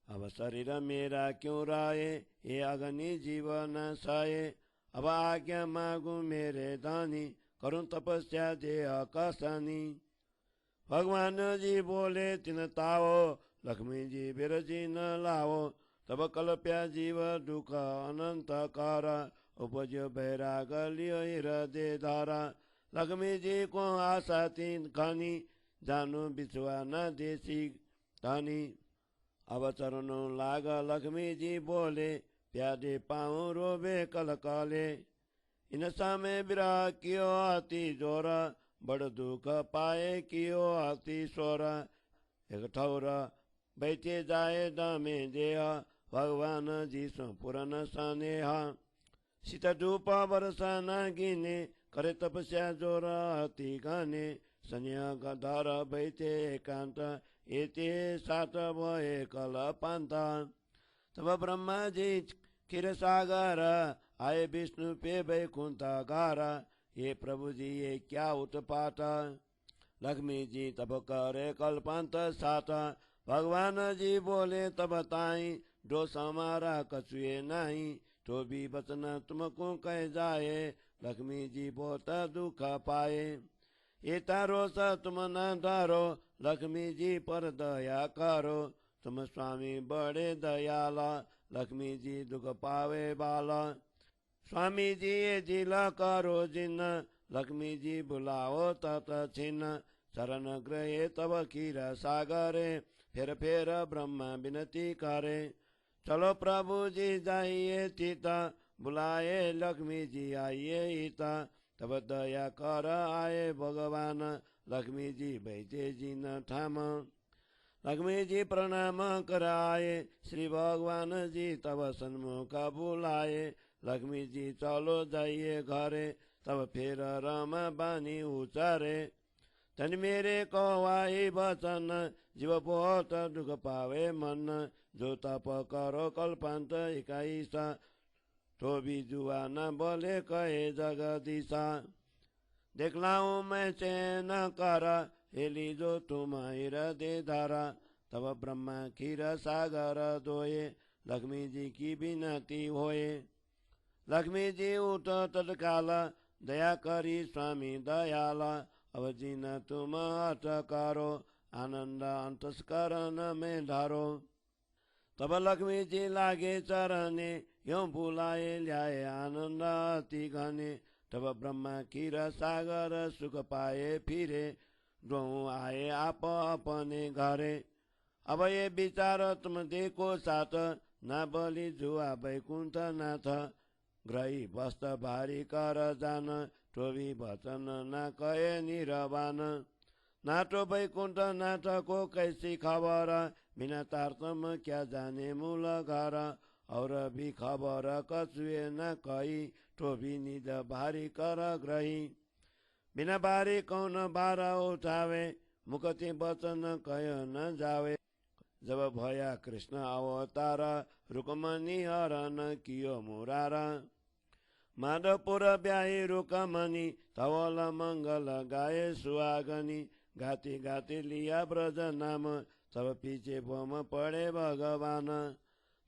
अब शरीर मेरा क्यों राये, ये अग्नि जीवन साये। अब आज्ञा मांगू मेरे दानी, करूं तपस्या देह कसानी। भगवान जी बोले तिन ताओ, लक्ष्मी जी बिरजी न लाओ। तब कल्प्या जीव दुख अनंत कर, उपजो बैराग लियो हृदय धारा। लक्ष्मी जी को आशा तीन खानी, जानु बिछुआ न देसी धनी। अब चरणों लाग लक्ष्मी जी बोले, प्यादे पाऊँ रोबे कलकले। इन समय विरह कियो अति जोर, बड़ दुख पाए कियो अति स्वर। एक ठौर बैठे जाए दामे देह, भगवान जी सो पुरन स्नेह। शीत धूप वर्षा न गिने, करे तपस्या जोर अति घने। स्नेह धर बैठे एकांत, एते सात भये कलपांत। तब ब्रह्मा जी क्षीर सागर, आए विष्णु पे वैकुंठ गार। ये प्रभु जी ये क्या उत्पात, लक्ष्मी जी तब करे कल्पांत सात। भगवान जी बोले तब ताई, दोष हमारा कछुए नहीं। तो भी बचन तुमको कह जाए, लक्ष्मी जी बहुत दुख पाए। ये तारो सा तुम न धारो, लक्ष्मी जी पर दया करो। तुम स्वामी बड़े दयाला, लक्ष्मी जी दुख पावे बाला। स्वामी जी ये जिला करो जिन, लक्ष्मी जी बुलाओ तत छिन्न। शरण ग्रहे तब क्षीर सागरे, फिर ब्रह्मा विनती करे। चलो प्रभु जी जाइए तीता, बुलाए लक्ष्मी जी आइए हिता। तब दया कर आए भगवान, लक्ष्मी जी बैठे जिन ठाम। लक्ष्मी जी प्रणाम कराए, श्री भगवान जी तब सन्मुख बुलाए। लक्ष्मी जी चलो जाइए घरे, तब फिर रामा बानी उचारे। तन मेरे कवाई वचन, जीव बहुत दुख पावे मन। जो तप करो कल्पांत 21, तो भी जुआ न बोले कहे जगदीशा। देखलाऊं मैं चैन कर, हेली जो तुम हृदय धारा। तब ब्रह्मा क्षीर सागर दोये, लक्ष्मी जी की विनती होए। लक्ष्मी जी उठ तत्काल, दया करी स्वामी दयाला। अब जिन तुम हट करो, आनंद अंतस्करण में धारो। तब लक्ष्मी जी लागे चरने, यों बुलाए ल्याए आनंद अति घने। तब ब्रह्मा क्षीर सागर सुख पाए फिरे, दो आए आप अपने घरे। अब ये विचार तुम देखो साथ, न बलि जुआ वैकुंठ नाथ। ग्रही वस्त्र भारी कर जान, तो भी वचन न कहे निरवान। नाटो वैकुंठ नाथ को कैसी खबर, बिना तारतम क्या जाने मूल घर। और भी खबर कछुए न कही, तो भी निज भारी कर ग्रही। बिना भारी कौन भार उठावे, मुखति वचन कह न जावे। जब भया कृष्ण अवतार, रुकमणि हरण कियो मुरारा। माधवपुर ब्याही रुकमणि, धवल मंगल गाये सुहागनी। गाती गाती लिया ब्रज नाम, तब पीछे बम पड़े भगवान।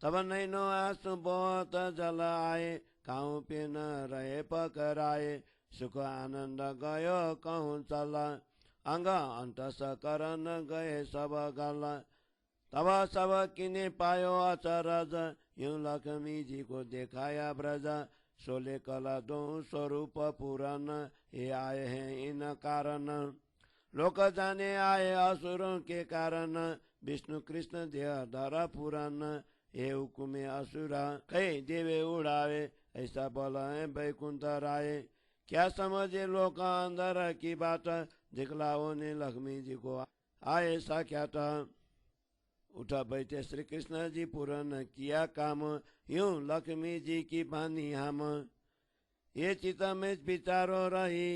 तब नैनो आंसू बहुत जल आए, काहू पे न रहे पकड़ाए। सुख आनंद गयो कहूँ चला, अंग अंत सकरन गए सब गला। तब सब किने पायो अचरज, यूं लक्ष्मी जी को देखाया ब्रज। सोले कला दो स्वरूप पुराण, ये आए हैं इन कारण। लोक जाने आए असुरों के कारण, विष्णु कृष्ण देह धरा पुराण। ये हुकुमे असुरा कई देवे उड़ावे, ऐसा बोला है बैकुंठ राय। क्या समझे लोग अंदर की बात, दिखलाओ ने लक्ष्मी जी को आए साक्षात। उठा बैठे श्री कृष्ण जी पूर्ण किया काम, यूं लक्ष्मी जी की बानी हम। ये चित्त में विचारो रही,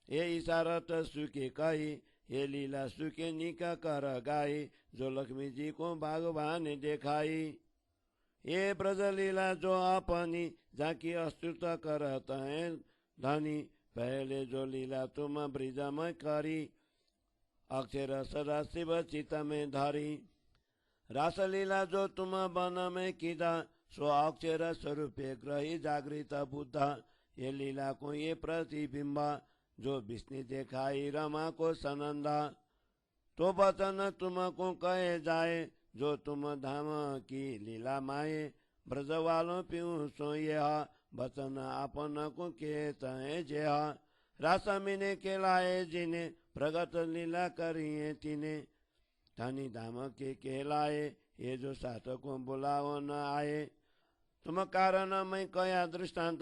ये इशारत सुखे कही, ये लीला सुखे निका कर गाई, जो लक्ष्मी जी को भगवान ने दिखाई। ये ब्रज लीला जो अपनी जाकी अस्तुत करत है धनी, पहले जो लीला तुम ब्रिज में करी, अक्षर सदा शिव चित्त में धरी। रासलीला जो तुम वन में कीदा, सो अक्षर स्वरूप ग्रही जागृत बुद्धा। ये लीला को ये प्रतिबिंब, जो विष्णु देखाई रमा को सनंदा। तो वचन तुमको कहे जाए, जो तुम धाम की लीला माए। ब्रज वालों प्यू सो यह वचन आपन को कहते हैं जेह। रासमिने के लाए जिन्हें प्रगट लीला करिए तिने, धनी धाम के कहलाए, ये जो साथ को बुलाओ न आए। तुम कारण मैं कया दृष्टांत,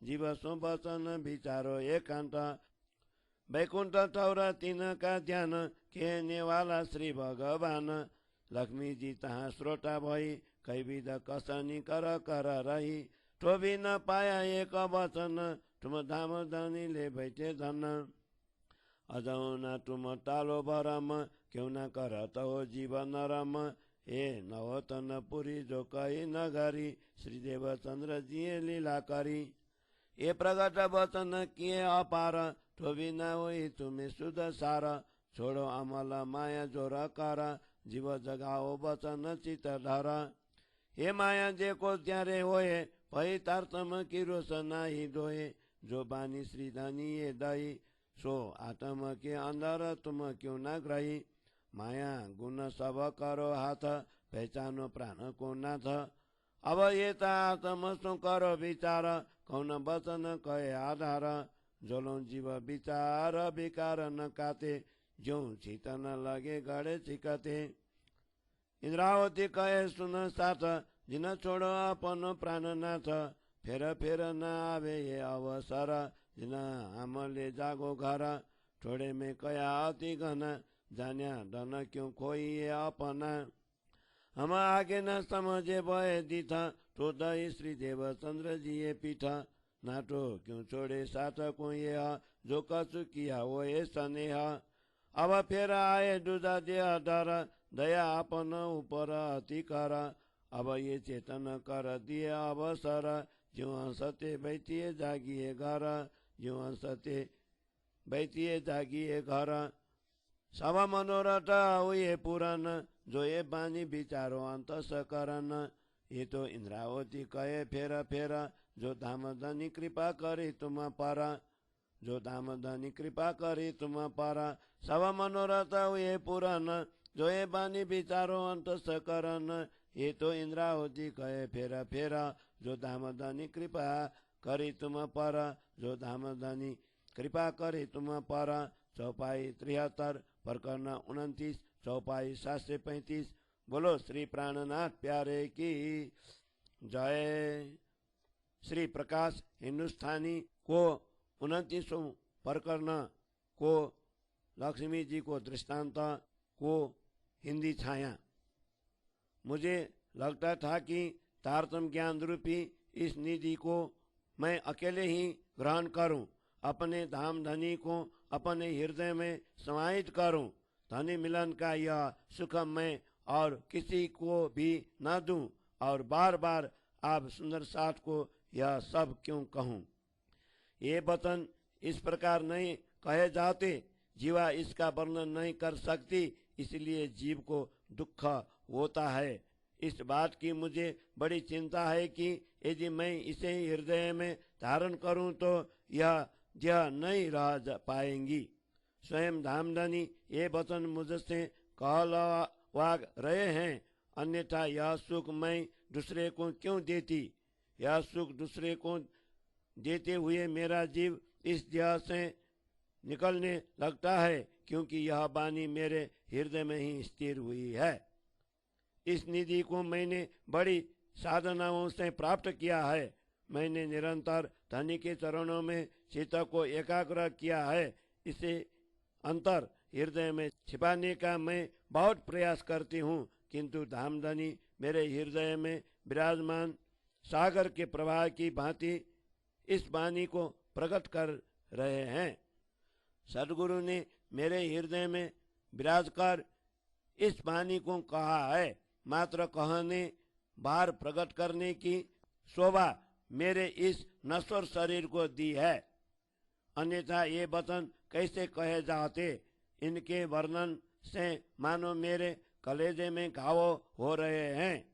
जीव सो वचन विचारो एकांत। बैकुंठ ठौर तीन का ध्यान, कहने वाला श्री भगवान। लक्ष्मी जी तहाँ श्रोता भई, कई विध कसनी कर कर रही। तो भी न पाया एक वचन, तुम धाम धनी ले बैठे धन। अजौ न तुम टालो भरम, क्यों न करत हो जीवन नरम। ए नवतन पुरी जो कही नगरी, श्रीदेव चंद्र जी लीला करी। ये प्रगट वचन किए अपार, तो भी न हुई तुम्हें शुद्ध सार। छोड़ो अमल माया जोर कर, जीव जगाओ वचन चित धर। हे माया जे को त्यारे होए, भई तारतम की रोष नाही दोए। जो बानी श्री धनी ये दई, सो आत्म के अंदर तुम क्यों न ग्रही। माया गुण सब करो हाथ, पहचानो प्राण को नाथ। अब ये आत्म सो करो विचार, कौन वचन कहे आधार। जोलो जीव विचार विकार न काते, जो चित न लगे गड़े चिकते। इंद्रावती कहे सुन साथ, जिन छोड़ो अपन प्राण नाथ। फेर फेर न आवे ये अवसर, जिन हम ले जागो घर। थोड़े में कया अति घन, जान्या धन क्यों खोई ये अपना। हम आगे न समझे भय दीथा, तो दई श्री देव चंद्र जी ये पीठा। नाटो क्यों छोड़े साथ को ये, जो कछु किया वो ये स्नेह। अब फिर आए दूजा देह डर, दया अपन ऊपर अति कर। अब ये चेतन कर दिए अवसर, ज्यों हंसते बैठिए जागिए घर। ज्यों हंसते बैठिए जागिए घर। सब मनोरथ हुए पूरन, जो ये बानी विचारो अंत सकरन। ये तो इंद्रावती कहे फेर फेर, जो धाम धनी कृपा करे तुम पर। जो धाम धनी कृपा करे तुम पर। सब मनोरथ हुए पूरन, जो ये बानी विचारो अंत सकरन। ये तो इंद्रावती कहे फेर फेर, जो धाम धनी कृपा करे तुम पर। जो धाम धनी कृपा करे तुम पर। चौपाई 73 प्रकरण 29 चौपाई 735। बोलो श्री प्राणनाथ प्यारे की जय। श्री प्रकाश हिंदुस्तानी को 29वां प्रकरण को लक्ष्मी जी को दृष्टांत को हिंदी छाया। मुझे लगता था कि तारतम ज्ञान रूपी इस निधि को मैं अकेले ही ग्रहण करूं, अपने धाम धनी को अपने हृदय में समाहित करूं। धनी मिलन का यह सुख मैं और किसी को भी न दूं, और बार बार आप सुंदर साथ को यह सब क्यों कहूं। ये वचन इस प्रकार नहीं कहे जाते, जीवा इसका वर्णन नहीं कर सकती, इसलिए जीव को दुख होता है। इस बात की मुझे बड़ी चिंता है कि यदि मैं इसे हृदय में धारण करूं तो यह नहीं रह पाएंगी। स्वयं धामधनी ये वचन मुझसे कहलवा रहे हैं, अन्यथा यह सुख मैं दूसरे को क्यों देती। यह सुख दूसरे को देते हुए मेरा जीव इस देह से निकलने लगता है, क्योंकि यह वाणी मेरे हृदय में ही स्थिर हुई है। इस निधि को मैंने बड़ी साधनाओं से प्राप्त किया है। मैंने निरंतर धनी के चरणों में चित्त को एकाग्र किया है। इसे अंतर हृदय में छिपाने का मैं बहुत प्रयास करती हूँ, किंतु धामधनी मेरे हृदय में विराजमान सागर के प्रवाह की भांति इस वाणी को प्रकट कर रहे हैं। सदगुरु ने मेरे हृदय में विराज कर इस वाणी को कहा है। मात्र कहने बाहर प्रकट करने की शोभा मेरे इस नश्वर शरीर को दी है, अन्यथा ये वचन कैसे कहे जाते। इनके वर्णन से मानो मेरे कलेजे में घाव हो रहे हैं।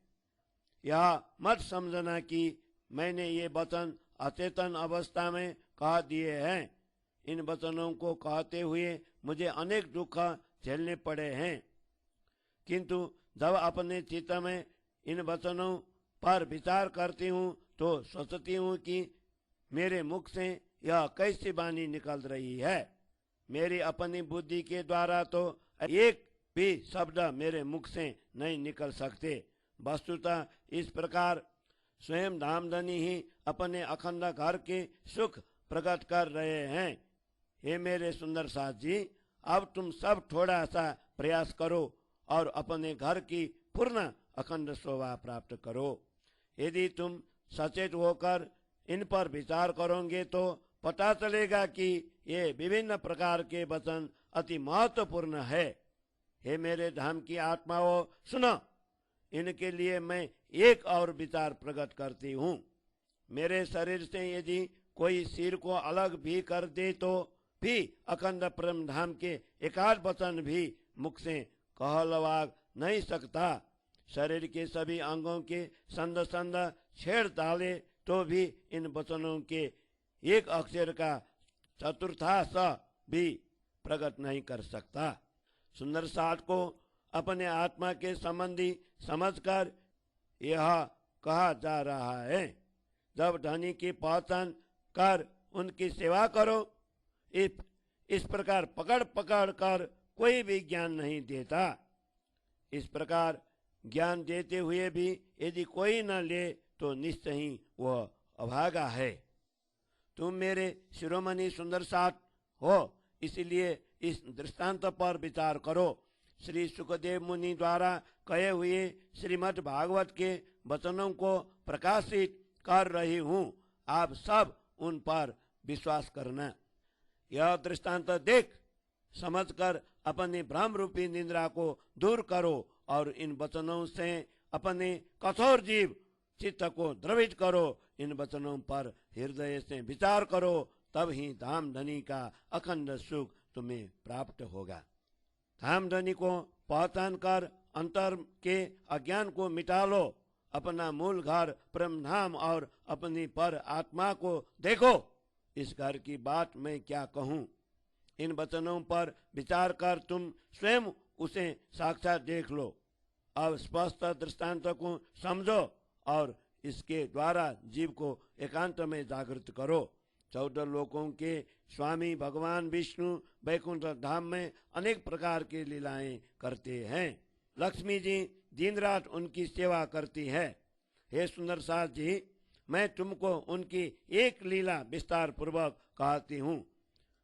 यह मत समझना कि मैंने ये वचन अचेतन अवस्था में कह दिए हैं। इन वचनों को कहते हुए मुझे अनेक दुख झेलने पड़े हैं, किंतु जब अपने चित्त में इन वचनों पर विचार करती हूँ तो सोचती हूँ कि मेरे मुख से यह कैसी वाणी निकल रही है। मेरी अपनी बुद्धि के द्वारा तो एक भी शब्द मेरे मुख से नहीं निकल सकते। वस्तुतः इस प्रकार स्वयं धामधनी ही अपने अखंड घर के सुख प्रकट कर रहे हैं। हे मेरे सुंदर साथ जी, अब तुम सब थोड़ा सा प्रयास करो और अपने घर की पूर्ण अखंड शोभा प्राप्त करो। यदि तुम सचेत होकर इन पर विचार करोगे तो पता चलेगा कि ये विभिन्न प्रकार के वचन अति महत्वपूर्ण है। हे मेरे धाम की आत्माओं, सुनो, इनके लिए मैं एक और विचार प्रकट करती हूँ। मेरे शरीर से यदि कोई सिर को अलग भी कर दे तो भी अखंड परम धाम के एकाध वचन भी मुख से कहलवा नहीं सकता। शरीर के सभी अंगों के संद संद छेड़ डाले तो भी इन वचनों के एक अक्षर का चतुर्थांश भी प्रकट नहीं कर सकता। सुंदर साथ को अपने आत्मा के संबंधी समझकर यह कहा जा रहा है। जब धनी की पहचान कर उनकी सेवा करो, इस प्रकार पकड़ पकड़ कर कोई भी ज्ञान नहीं देता। इस प्रकार ज्ञान देते हुए भी यदि कोई न ले तो निश्चय ही वह अभागा है। तुम मेरे शिरोमणि सुंदर साथ हो, इसलिए इस दृष्टांत पर विचार करो। श्री सुखदेव मुनि द्वारा कहे हुए श्रीमद् भागवत के वचनों को प्रकाशित कर रही हूँ। आप सब उन पर विश्वास करना। यह दृष्टांत देख समझकर अपनी भ्रम रूपी निंद्रा को दूर करो और इन वचनों से अपने कठोर जीव चित्त को द्रवित करो। इन वचनों पर हृदय से विचार करो, तब ही धाम धनी का अखंड सुख तुम्हें प्राप्त होगा। धाम धनी को पहचान कर अंतर के अज्ञान को मिटा लो। अपना मूल घर परम धाम और अपनी पर आत्मा को देखो। इस घर की बात मैं क्या कहूँ। इन वचनों पर विचार कर तुम स्वयं उसे साक्षात देख लो। अब स्पष्ट दृष्टांत को समझो और इसके द्वारा जीव को एकांत में जागृत करो। 14 लोकों के स्वामी भगवान विष्णु वैकुंठ धाम में अनेक प्रकार की लीलाएं करते हैं। लक्ष्मी जी दिन रात उनकी सेवा करती है। हे सुंदर साथ जी, मैं तुमको उनकी एक लीला विस्तार पूर्वक कहती हूँ।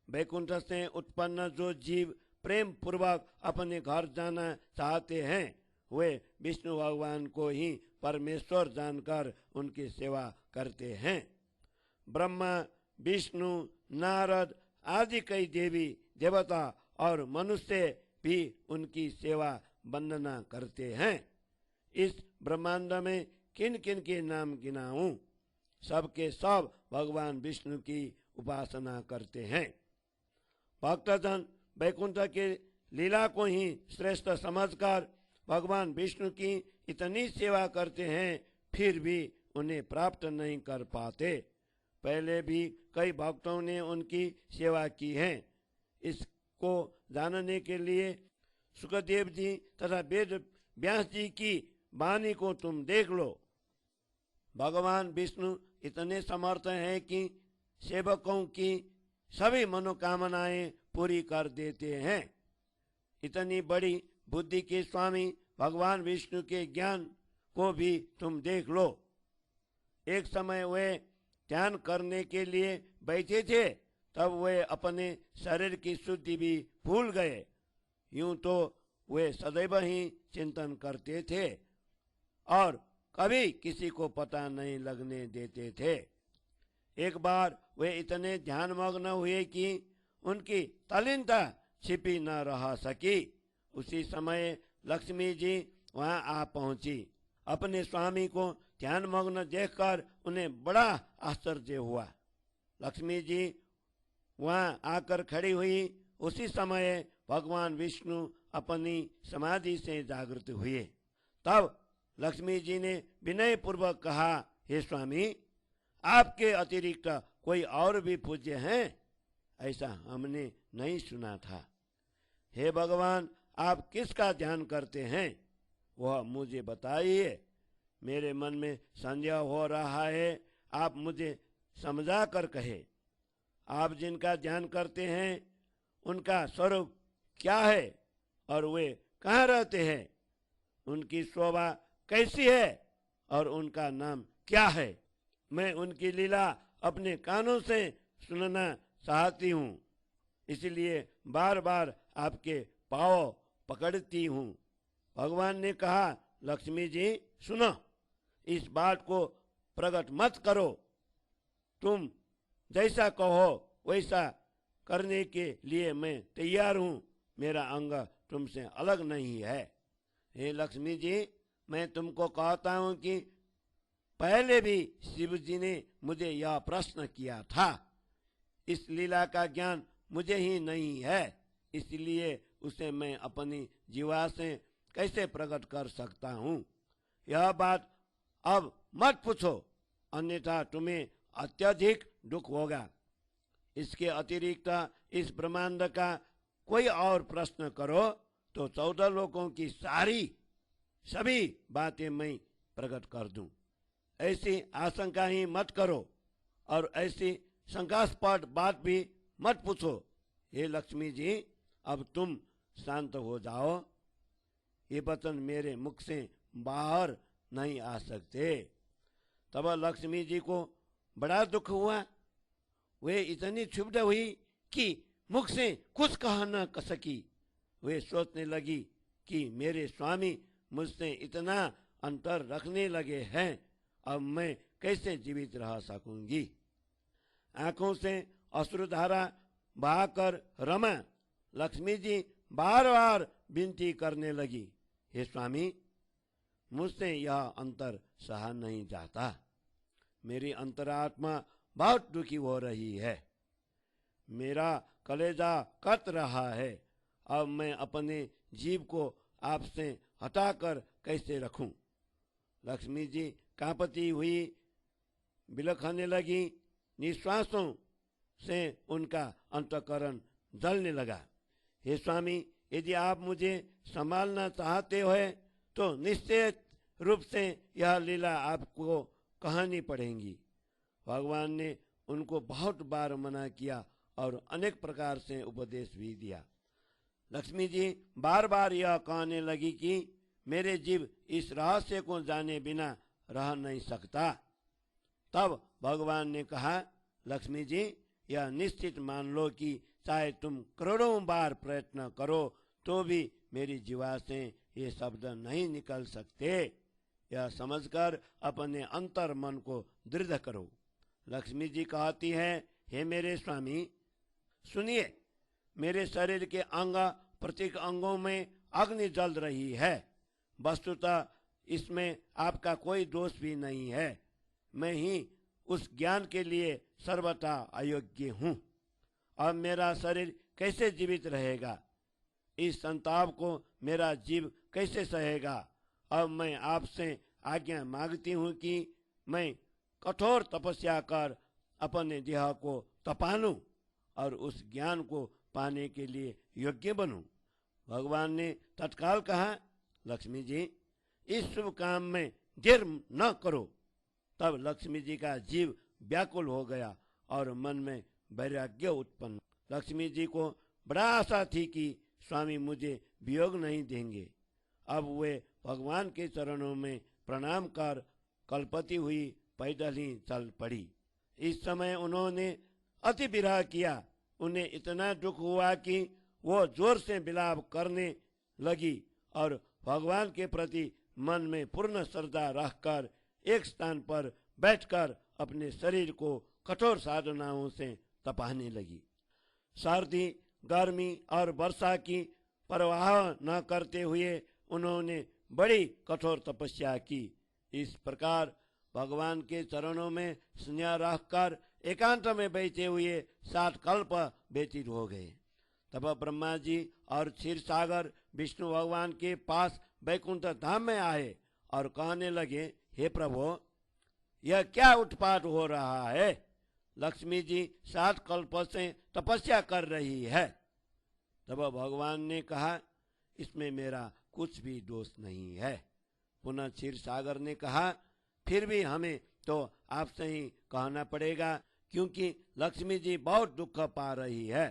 वैकुंठ से उत्पन्न जो जीव प्रेम पूर्वक अपने घर जाना चाहते हैं, वे विष्णु भगवान को ही परमेश्वर जानकर उनकी सेवा करते हैं। ब्रह्मा, विष्णु, नारद आदि कई देवी देवता और मनुष्य भी उनकी सेवा वंदना करते हैं। इस ब्रह्मांड में किन किन के नाम गिनाऊं? सबके सब भगवान विष्णु की उपासना करते हैं। भक्तजन वैकुंठ के लीला को ही श्रेष्ठ समझकर भगवान विष्णु की इतनी सेवा करते हैं, फिर भी उन्हें प्राप्त नहीं कर पाते। पहले भी कई भक्तों ने उनकी सेवा की है। इसको जानने के लिए सुखदेव जी तथा वेद व्यास जी की वाणी को तुम देख लो। भगवान विष्णु इतने समर्थ हैं कि सेवकों की सभी मनोकामनाएं पूरी कर देते हैं। इतनी बड़ी बुद्धि के स्वामी भगवान विष्णु के ज्ञान को भी तुम देख लो। एक समय वे ध्यान करने के लिए बैठे थे तब वे अपने शरीर की शुद्धि भी भूल गए। यूं तो वे सदैव ही चिंतन करते थे और कभी किसी को पता नहीं लगने देते थे। एक बार वे इतने ध्यानमग्न हुए कि उनकी तल्लीनता छिपी न रह सकी। उसी समय लक्ष्मी जी वहां आ पहुंची। अपने स्वामी को ध्यानमग्न देखकर उन्हें बड़ा आश्चर्य हुआ। लक्ष्मी जी वहां आकर खड़ी हुई। उसी समय भगवान विष्णु अपनी समाधि से जागृत हुए। तब लक्ष्मी जी ने विनय पूर्वक कहा, हे स्वामी, आपके अतिरिक्त कोई और भी पूज्य हैं? ऐसा हमने नहीं सुना था। हे भगवान, आप किसका ध्यान करते हैं वह मुझे बताइए। मेरे मन में संदेह हो रहा है, आप मुझे समझा कर कहे। आप जिनका ध्यान करते हैं उनका स्वरूप क्या है और वे कहाँ रहते हैं? उनकी शोभा कैसी है और उनका नाम क्या है? मैं उनकी लीला अपने कानों से सुनना चाहती हूँ, इसलिए बार बार आपके पाँव पकड़ती हूँ। भगवान ने कहा, लक्ष्मी जी सुनो, इस बात को प्रकट मत करो। तुम जैसा कहो वैसा करने के लिए मैं तैयार हूँ। मेरा अंग तुमसे अलग नहीं है। हे लक्ष्मी जी, मैं तुमको कहता हूँ कि पहले भी शिव जी ने मुझे यह प्रश्न किया था। इस लीला का ज्ञान मुझे ही नहीं है, इसलिए उसे मैं अपनी जीवा से कैसे प्रकट कर सकता हूँ। यह बात अब मत पूछो, अन्यथा तुम्हें अत्यधिक दुख होगा। इसके अतिरिक्त इस ब्रह्मांड का कोई और प्रश्न करो तो 14 लोगों की सभी बातें मैं प्रकट कर दूं। ऐसी आशंका ही मत करो और ऐसी शंकास्पद बात भी मत पूछो। हे लक्ष्मी जी, अब तुम शांत हो जाओ। ये वचन मेरे मुख से बाहर नहीं आ सकते। तब लक्ष्मी जी को बड़ा दुख हुआ। वे इतनी क्षुब्ध हुई कि मुख से कुछ कह न सकी। वे सोचने लगी कि मेरे स्वामी मुझसे इतना अंतर रखने लगे हैं, अब मैं कैसे जीवित रह सकूंगी। आंखों से अश्रुधारा बहाकर रमा लक्ष्मी जी बार बार विनती करने लगी, हे स्वामी, मुझसे यह अंतर सहा नहीं जाता। मेरी अंतरात्मा बहुत दुखी हो रही है। मेरा कलेजा कट रहा है। अब मैं अपने जीव को आपसे हटाकर कैसे रखूं। लक्ष्मी जी कांपती हुई बिलखने लगी। निश्वासों से उनका अंतःकरण जलने लगा। हे स्वामी, यदि आप मुझे संभालना चाहते हो तो निश्चित रूप से यह लीला आपको कहनी पड़ेगी। भगवान ने उनको बहुत बार मना किया और अनेक प्रकार से उपदेश भी दिया। लक्ष्मी जी बार बार यह कहने लगी कि मेरे जीव इस रहस्य को जाने बिना रह नहीं सकता। तब भगवान ने कहा, लक्ष्मी जी, यह निश्चित मान लो कि चाहे तुम करोड़ों बार प्रयत्न करो तो भी मेरी जीवा से ये शब्द नहीं निकल सकते। यह समझकर अपने अंतर मन को दृढ़ करो। लक्ष्मी जी कहती है, हे मेरे स्वामी, सुनिए, मेरे शरीर के अंग प्रत्येक अंगों में अग्नि जल रही है। वस्तुतः इसमें आपका कोई दोष भी नहीं है। मैं ही उस ज्ञान के लिए सर्वथा अयोग्य हूँ। अब मेरा शरीर कैसे जीवित रहेगा? इस संताप को मेरा जीव कैसे सहेगा? अब मैं आपसे आज्ञा मांगती हूँ कि मैं कठोर तपस्या कर अपने देह को तपा लूं और उस ज्ञान को पाने के लिए योग्य बनूं। भगवान ने तत्काल कहा, लक्ष्मी जी, इस शुभ काम में देर न करो। तब लक्ष्मी जी का जीव व्याकुल हो गया और मन में वैराग्य उत्पन्न। लक्ष्मी जी को बड़ा आशा थी कि स्वामी मुझे वियोग नहीं देंगे। अब वे भगवान के चरणों में प्रणाम कर कलपती हुई पैदल ही चल पड़ी। इस समय उन्होंने अति विरह किया। उन्हें इतना दुख हुआ कि वो जोर से विलाप करने लगी और भगवान के प्रति मन में पूर्ण श्रद्धा रखकर एक स्थान पर बैठकर अपने शरीर को कठोर साधनाओं से तपाने लगी। सर्दी, गर्मी और वर्षा की परवाह न करते हुए उन्होंने बड़ी कठोर तपस्या की। इस प्रकार भगवान के चरणों में स्नेह रखकर एकांत में बैठे हुए 7 कल्प व्यतीत हो गए। तब ब्रह्मा जी और क्षीर सागर विष्णु भगवान के पास वैकुंठ धाम में आए और कहने लगे, हे प्रभु, यह क्या उत्पात हो रहा है? लक्ष्मी जी 7 कल्प से तपस्या कर रही है। तब भगवान ने कहा, इसमें मेरा कुछ भी दोष नहीं है। पुनः क्षीर सागर ने कहा, फिर भी हमें तो आपसे ही कहना पड़ेगा, क्योंकि लक्ष्मी जी बहुत दुख पा रही है।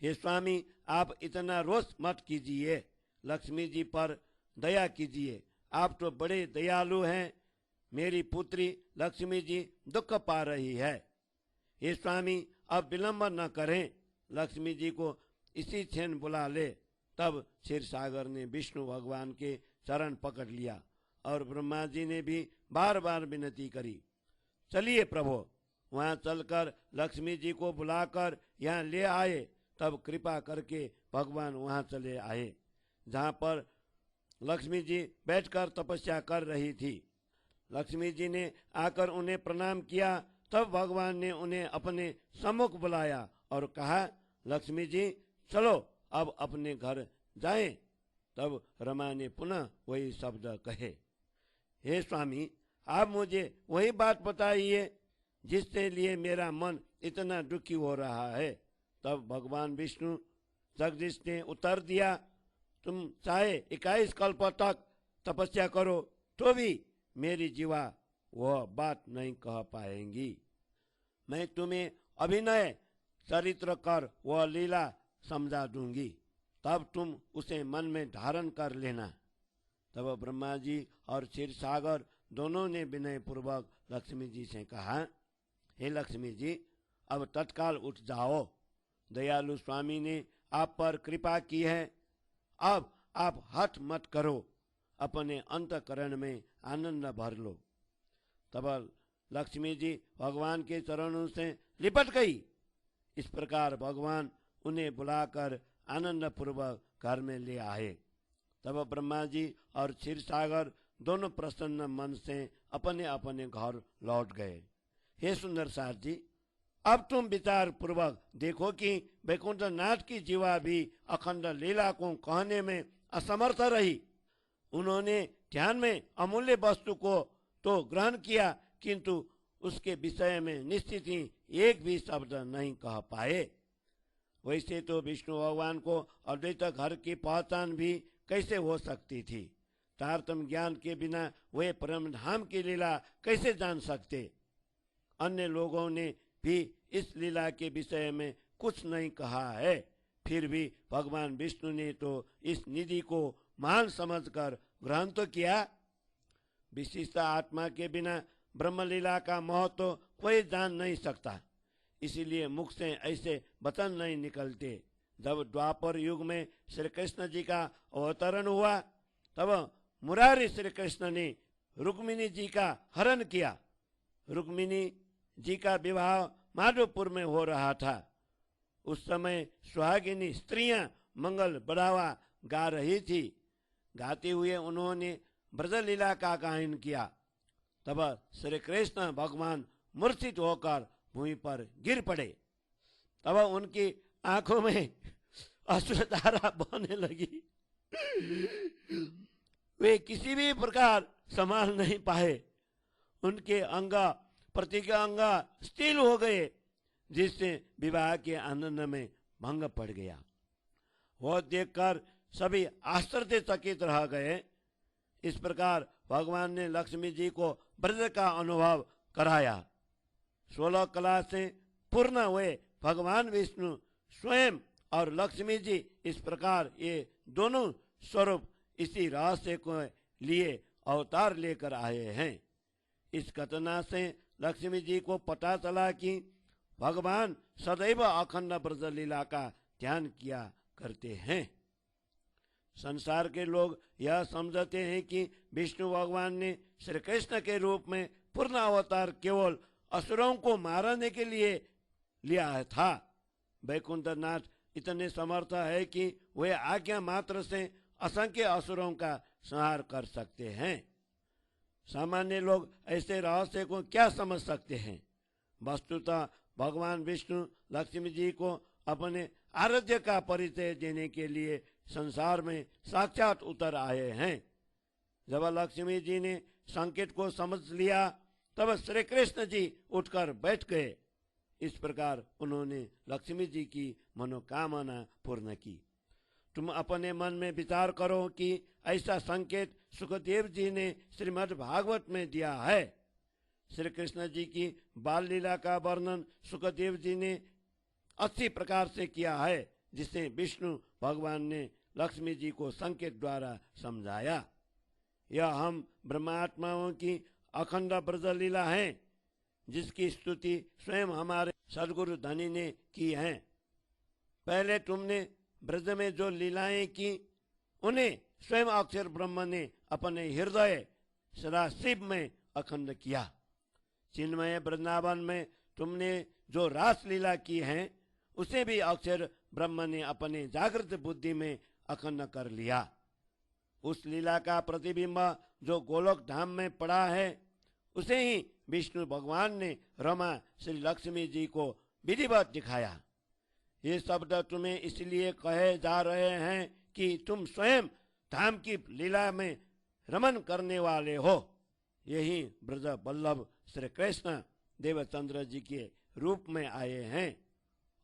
हे स्वामी, आप इतना रोष मत कीजिए, लक्ष्मी जी पर दया कीजिए, आप तो बड़े दयालु हैं। मेरी पुत्री लक्ष्मी जी दुख पा रही है। हे स्वामी, अब विलंब न करें, लक्ष्मी जी को इसी क्षण बुला ले। तब क्षीर सागर ने विष्णु भगवान के चरण पकड़ लिया और ब्रह्मा जी ने भी बार बार विनती करी, चलिए प्रभु। वहां चलकर लक्ष्मी जी को बुलाकर यहाँ ले आए। तब कृपा करके भगवान वहां चले आए जहाँ पर लक्ष्मी जी बैठकर तपस्या कर रही थी। लक्ष्मी जी ने आकर उन्हें प्रणाम किया। तब भगवान ने उन्हें अपने सम्मुख बुलाया और कहा, लक्ष्मी जी चलो अब अपने घर जाएं। तब रमा ने पुनः वही शब्द कहे, हे स्वामी, आप मुझे वही बात बताइए जिसके लिए मेरा मन इतना दुखी हो रहा है। तब भगवान विष्णु जगदीश ने उत्तर दिया, तुम चाहे 21 कल्प तक तपस्या करो तो भी मेरी जीवा वह बात नहीं कह पाएंगी। मैं तुम्हें अभिनय चरित्र कर वह लीला समझा दूंगी, तब तुम उसे मन में धारण कर लेना। तब ब्रह्मा जी और क्षीर सागर दोनों ने विनय पूर्वक लक्ष्मी जी से कहा, हे लक्ष्मी जी, अब तत्काल उठ जाओ। दयालु स्वामी ने आप पर कृपा की है, अब आप हठ मत करो, अपने अंतकरण में आनंद भर लो। तब लक्ष्मी जी भगवान के चरणों से लिपट गई। इस प्रकार भगवान उन्हें बुलाकर आनंद पूर्वक घर में ले आए। तब ब्रह्मा जी और क्षीर सागर दोनों प्रसन्न मन से अपने अपने घर लौट गए। हे सुंदर सार जी, अब तुम विचार पूर्वक देखो कि वैकुंठ नाथ की जीवा भी अखंड लीला को कहने में असमर्थ रही। उन्होंने ध्यान में अमूल्य वस्तु को तो ग्रहण किया, किंतु उसके विषय में निश्चित ही एक भी शब्द नहीं कह पाए। वैसे तो विष्णु भगवान को अद्वैत घर की पहचान भी कैसे हो सकती थी? तारतम्य ज्ञान के बिना वे परम धाम की लीला कैसे जान सकते? अन्य लोगों ने भी इस लीला के विषय में कुछ नहीं कहा है, फिर भी भगवान विष्णु ने तो इस निधि को महान समझकर ग्रहण तो किया। विशिष्ट आत्मा के बिना ब्रह्मलीला का महत्व कोई जान नहीं सकता, इसीलिए मुख से ऐसे वचन नहीं निकलते। जब द्वापर युग में श्री कृष्ण जी का अवतरण हुआ, तब मुरारी श्री कृष्ण ने रुक्मिणी जी का हरण किया। रुक्मिणी जी का विवाह माधोपुर में हो रहा था। उस समय सुहागिनी स्त्रियां मंगल बढ़ावा गा रही थी। गाते हुए उन्होंने ब्रजलीला का गायन किया। तब श्री कृष्ण भगवान मूर्छित होकर भूमि पर गिर पड़े। तब उनकी आंखों में अश्रुधारा बहने लगी। वे किसी भी प्रकार संभाल नहीं पाए। उनके अंग प्रतिअंग स्थिर हो गए, जिससे विवाह के आनंद में भंग पड़ गया। वह देखकर सभी आश्चर्यचकित रह गए। इस प्रकार भगवान ने लक्ष्मी जी को ब्रज का अनुभव कराया। 16 कला से पूर्ण हुए भगवान विष्णु स्वयं और लक्ष्मी जी इस प्रकार ये दोनों स्वरूप इसी रहस्य को लिए अवतार लेकर आए हैं। इस घटना से लक्ष्मी जी को पता चला कि भगवान सदैव अखंड ब्रज लीला का ध्यान किया करते हैं। संसार के लोग यह समझते हैं कि विष्णु भगवान ने श्री कृष्ण के रूप में पूर्ण अवतार केवल असुरों को मारने के लिए लिया था। वैकुंठनाथ इतने समर्थ है कि वे आज्ञा मात्र से असंख्य असुरों का संहार कर सकते हैं। सामान्य लोग ऐसे रहस्य को क्या समझ सकते हैं? वस्तुतः भगवान विष्णु लक्ष्मी जी को अपने आराध्य का परिचय देने के लिए संसार में साक्षात उतर आए हैं। जब लक्ष्मी जी ने संकेत को समझ लिया तब श्री कृष्ण जी उठकर बैठ गए। इस प्रकार उन्होंने लक्ष्मी जी की मनोकामना पूर्ण की। तुम अपने मन में विचार करो कि ऐसा संकेत सुखदेव जी ने श्रीमद् भागवत में दिया है। श्री कृष्ण जी की बाल लीला का वर्णन सुखदेव जी ने 80 प्रकार से किया है, जिसे विष्णु भगवान ने लक्ष्मी जी को संकेत द्वारा समझाया। यह हम ब्रह्मात्माओं की अखंड ब्रज लीला है, जिसकी स्तुति स्वयं हमारे सदगुरु धनी ने की है। पहले तुमने ब्रज में जो लीलाएं की उन्हें स्वयं अक्षर ब्रह्म ने अपने हृदय सदा शिव में अखंड किया। चिन्मय वृंदावन में तुमने जो रास लीला की है उसे भी अक्षर ब्रह्म ने अपने जागृत बुद्धि में अखंड कर लिया। उस लीला का प्रतिबिंब जो गोलोक धाम में पड़ा है उसे ही विष्णु भगवान ने रमा श्री लक्ष्मी जी को विधिवत दिखाया। ये शब्द तुम्हें इसलिए कहे जा रहे हैं कि तुम स्वयं धाम की लीला में रमन करने वाले हो। यही ब्रज वल्लभ श्री कृष्ण देवचंद्र जी के रूप में आए हैं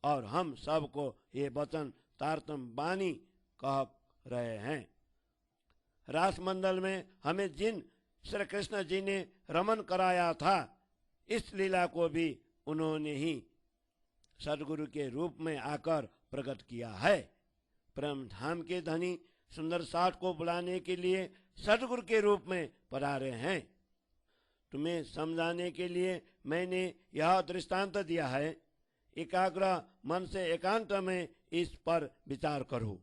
और हम सबको ये वचन तारतम बानी कह रहे हैं। रास मंडल में हमें जिन श्री कृष्ण जी ने रमन कराया था, इस लीला को भी उन्होंने ही सदगुरु के रूप में आकर प्रकट किया है। परम धाम के धनी सुंदर साठ को बुलाने के लिए सदगुरु के रूप में पधारे हैं। तुम्हें समझाने के लिए मैंने यह दृष्टांत दिया है। एकाग्र मन से एकांत में इस पर विचार करो।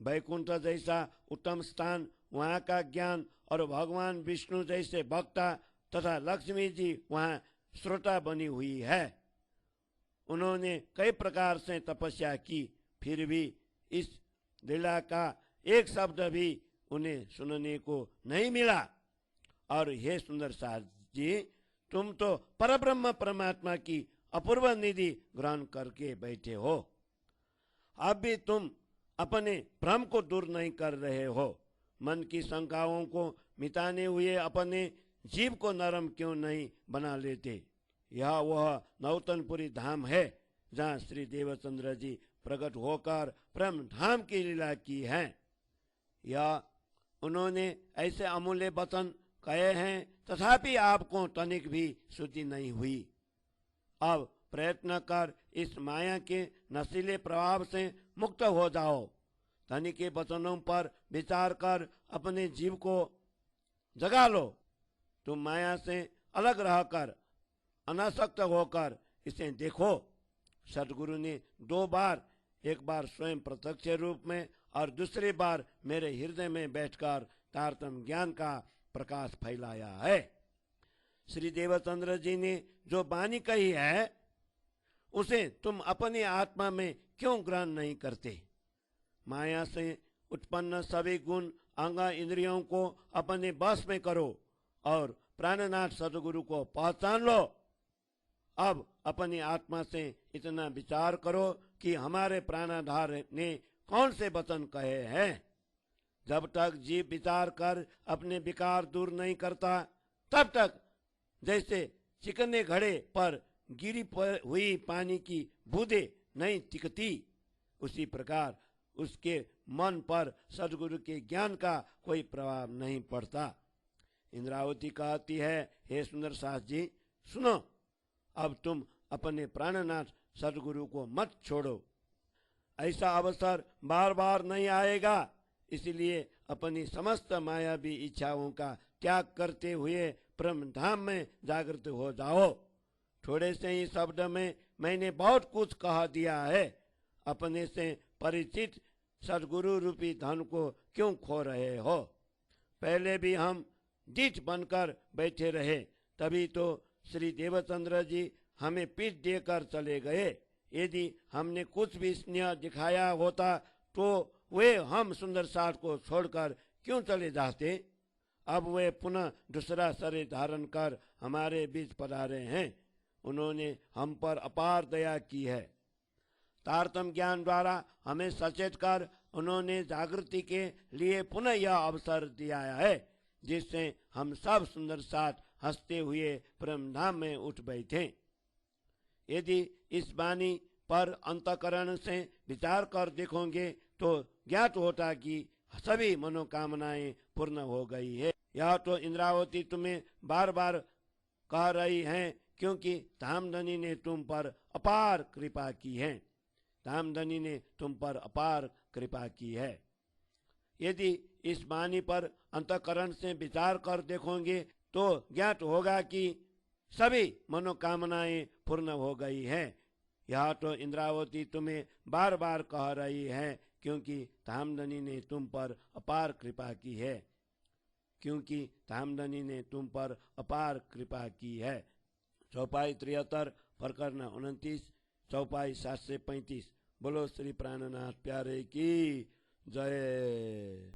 वैकुंठ जैसा उत्तम स्थान, वहाँ का ज्ञान और भगवान विष्णु जैसे वक्ता तथा लक्ष्मी जी वहाँ श्रोता बनी हुई है। उन्होंने कई प्रकार से तपस्या की, फिर भी इस लीला का एक शब्द भी उन्हें सुनने को नहीं मिला। और हे सुंदर साथ जी, तुम तो परब्रह्म परमात्मा की अपूर्व निधि ग्रहण करके बैठे हो। अब भी तुम अपने भ्रम को दूर नहीं कर रहे हो। मन की शंकाओं को मिटाने हुए अपने जीव को नरम क्यों नहीं बना लेते? यह वह नौतनपुरी धाम है जहाँ श्री देवचंद्र जी प्रकट होकर परम धाम की लीला की है। या उन्होंने ऐसे अमूल्य वचन कहे हैं, तथापि आपको तनिक भी शुद्धि नहीं हुई। अब प्रयत्न कर इस माया के नशीले प्रभाव से मुक्त हो जाओ। धनी के वचनों पर विचार कर अपने जीव को जगा लो। तुम माया से अलग रहकर अनासक्त होकर इसे देखो। सदगुरु ने 2 बार, एक बार स्वयं प्रत्यक्ष रूप में और दूसरी बार मेरे हृदय में बैठकर तारतम्य ज्ञान का प्रकाश फैलाया है। श्री देवचंद्र जी ने जो वाणी कही है उसे तुम अपनी आत्मा में क्यों ग्रहण नहीं करते? माया से उत्पन्न सभी गुण अंग इंद्रियों को अपने बस में करो और प्राणनाथ सदगुरु को पहचान लो। अब अपनी आत्मा से इतना विचार करो कि हमारे प्राणाधार ने कौन से वचन कहे हैं। जब तक जीव विचार कर अपने विकार दूर नहीं करता, तब तक जैसे चिकने घड़े पर गिरी हुई पानी की बूंदे नहीं टिकती, उसी प्रकार उसके मन पर सदगुरु के ज्ञान का कोई प्रभाव नहीं पड़ता। इंद्रावती कहती है, हे सुंदर सास जी सुनो, अब तुम अपने प्राणनाथ सदगुरु को मत छोड़ो। ऐसा अवसर बार बार नहीं आएगा। इसलिए अपनी समस्त मायावी इच्छाओं का त्याग करते हुए ब्रह्म धाम में जागृत हो जाओ। थोड़े से ही शब्द में मैंने बहुत कुछ कह दिया है। अपने से परिचित सदगुरु रूपी धन को क्यों खो रहे हो? पहले भी हम डीठ बनकर बैठे रहे, तभी तो श्री देवचंद्र जी हमें पीठ देकर चले गए। यदि हमने कुछ भी स्नेह दिखाया होता तो वे हम सुंदर साथ को छोड़कर क्यों चले जाते? अब वे पुनः दूसरा शरीर धारण कर हमारे बीच पधारे हैं। उन्होंने हम पर अपार दया की है। तारतम ज्ञान द्वारा हमें सचेत कर उन्होंने जागृति के लिए पुनः यह अवसर दिया है, जिससे हम सब सुंदर साथ हंसते हुए ब्रह्मधाम में उठ बैठे। यदि इस वाणी पर अंतकरण से विचार कर देखोगे तो ज्ञात होता कि सभी मनोकामनाएं पूर्ण हो गई है। यह तो इंद्रावती तुम्हें बार बार कह रही हैं, क्योंकि धामधनी ने तुम पर अपार कृपा की है। धामधनी ने तुम पर अपार कृपा की है। यदि इस वाणी पर अंतकरण से विचार कर देखोगे तो ज्ञात होगा कि सभी मनोकामनाएं पूर्ण हो गई है। यह तो इंद्रावती तुम्हें बार बार कह रही है, क्योंकि धामधनी ने तुम पर अपार कृपा की है। क्योंकि धामधनी ने तुम पर अपार कृपा की है। चौपाई 73 प्रकरण 29 चौपाई 735। बोलो श्री प्राणनाथ प्यारे की जय।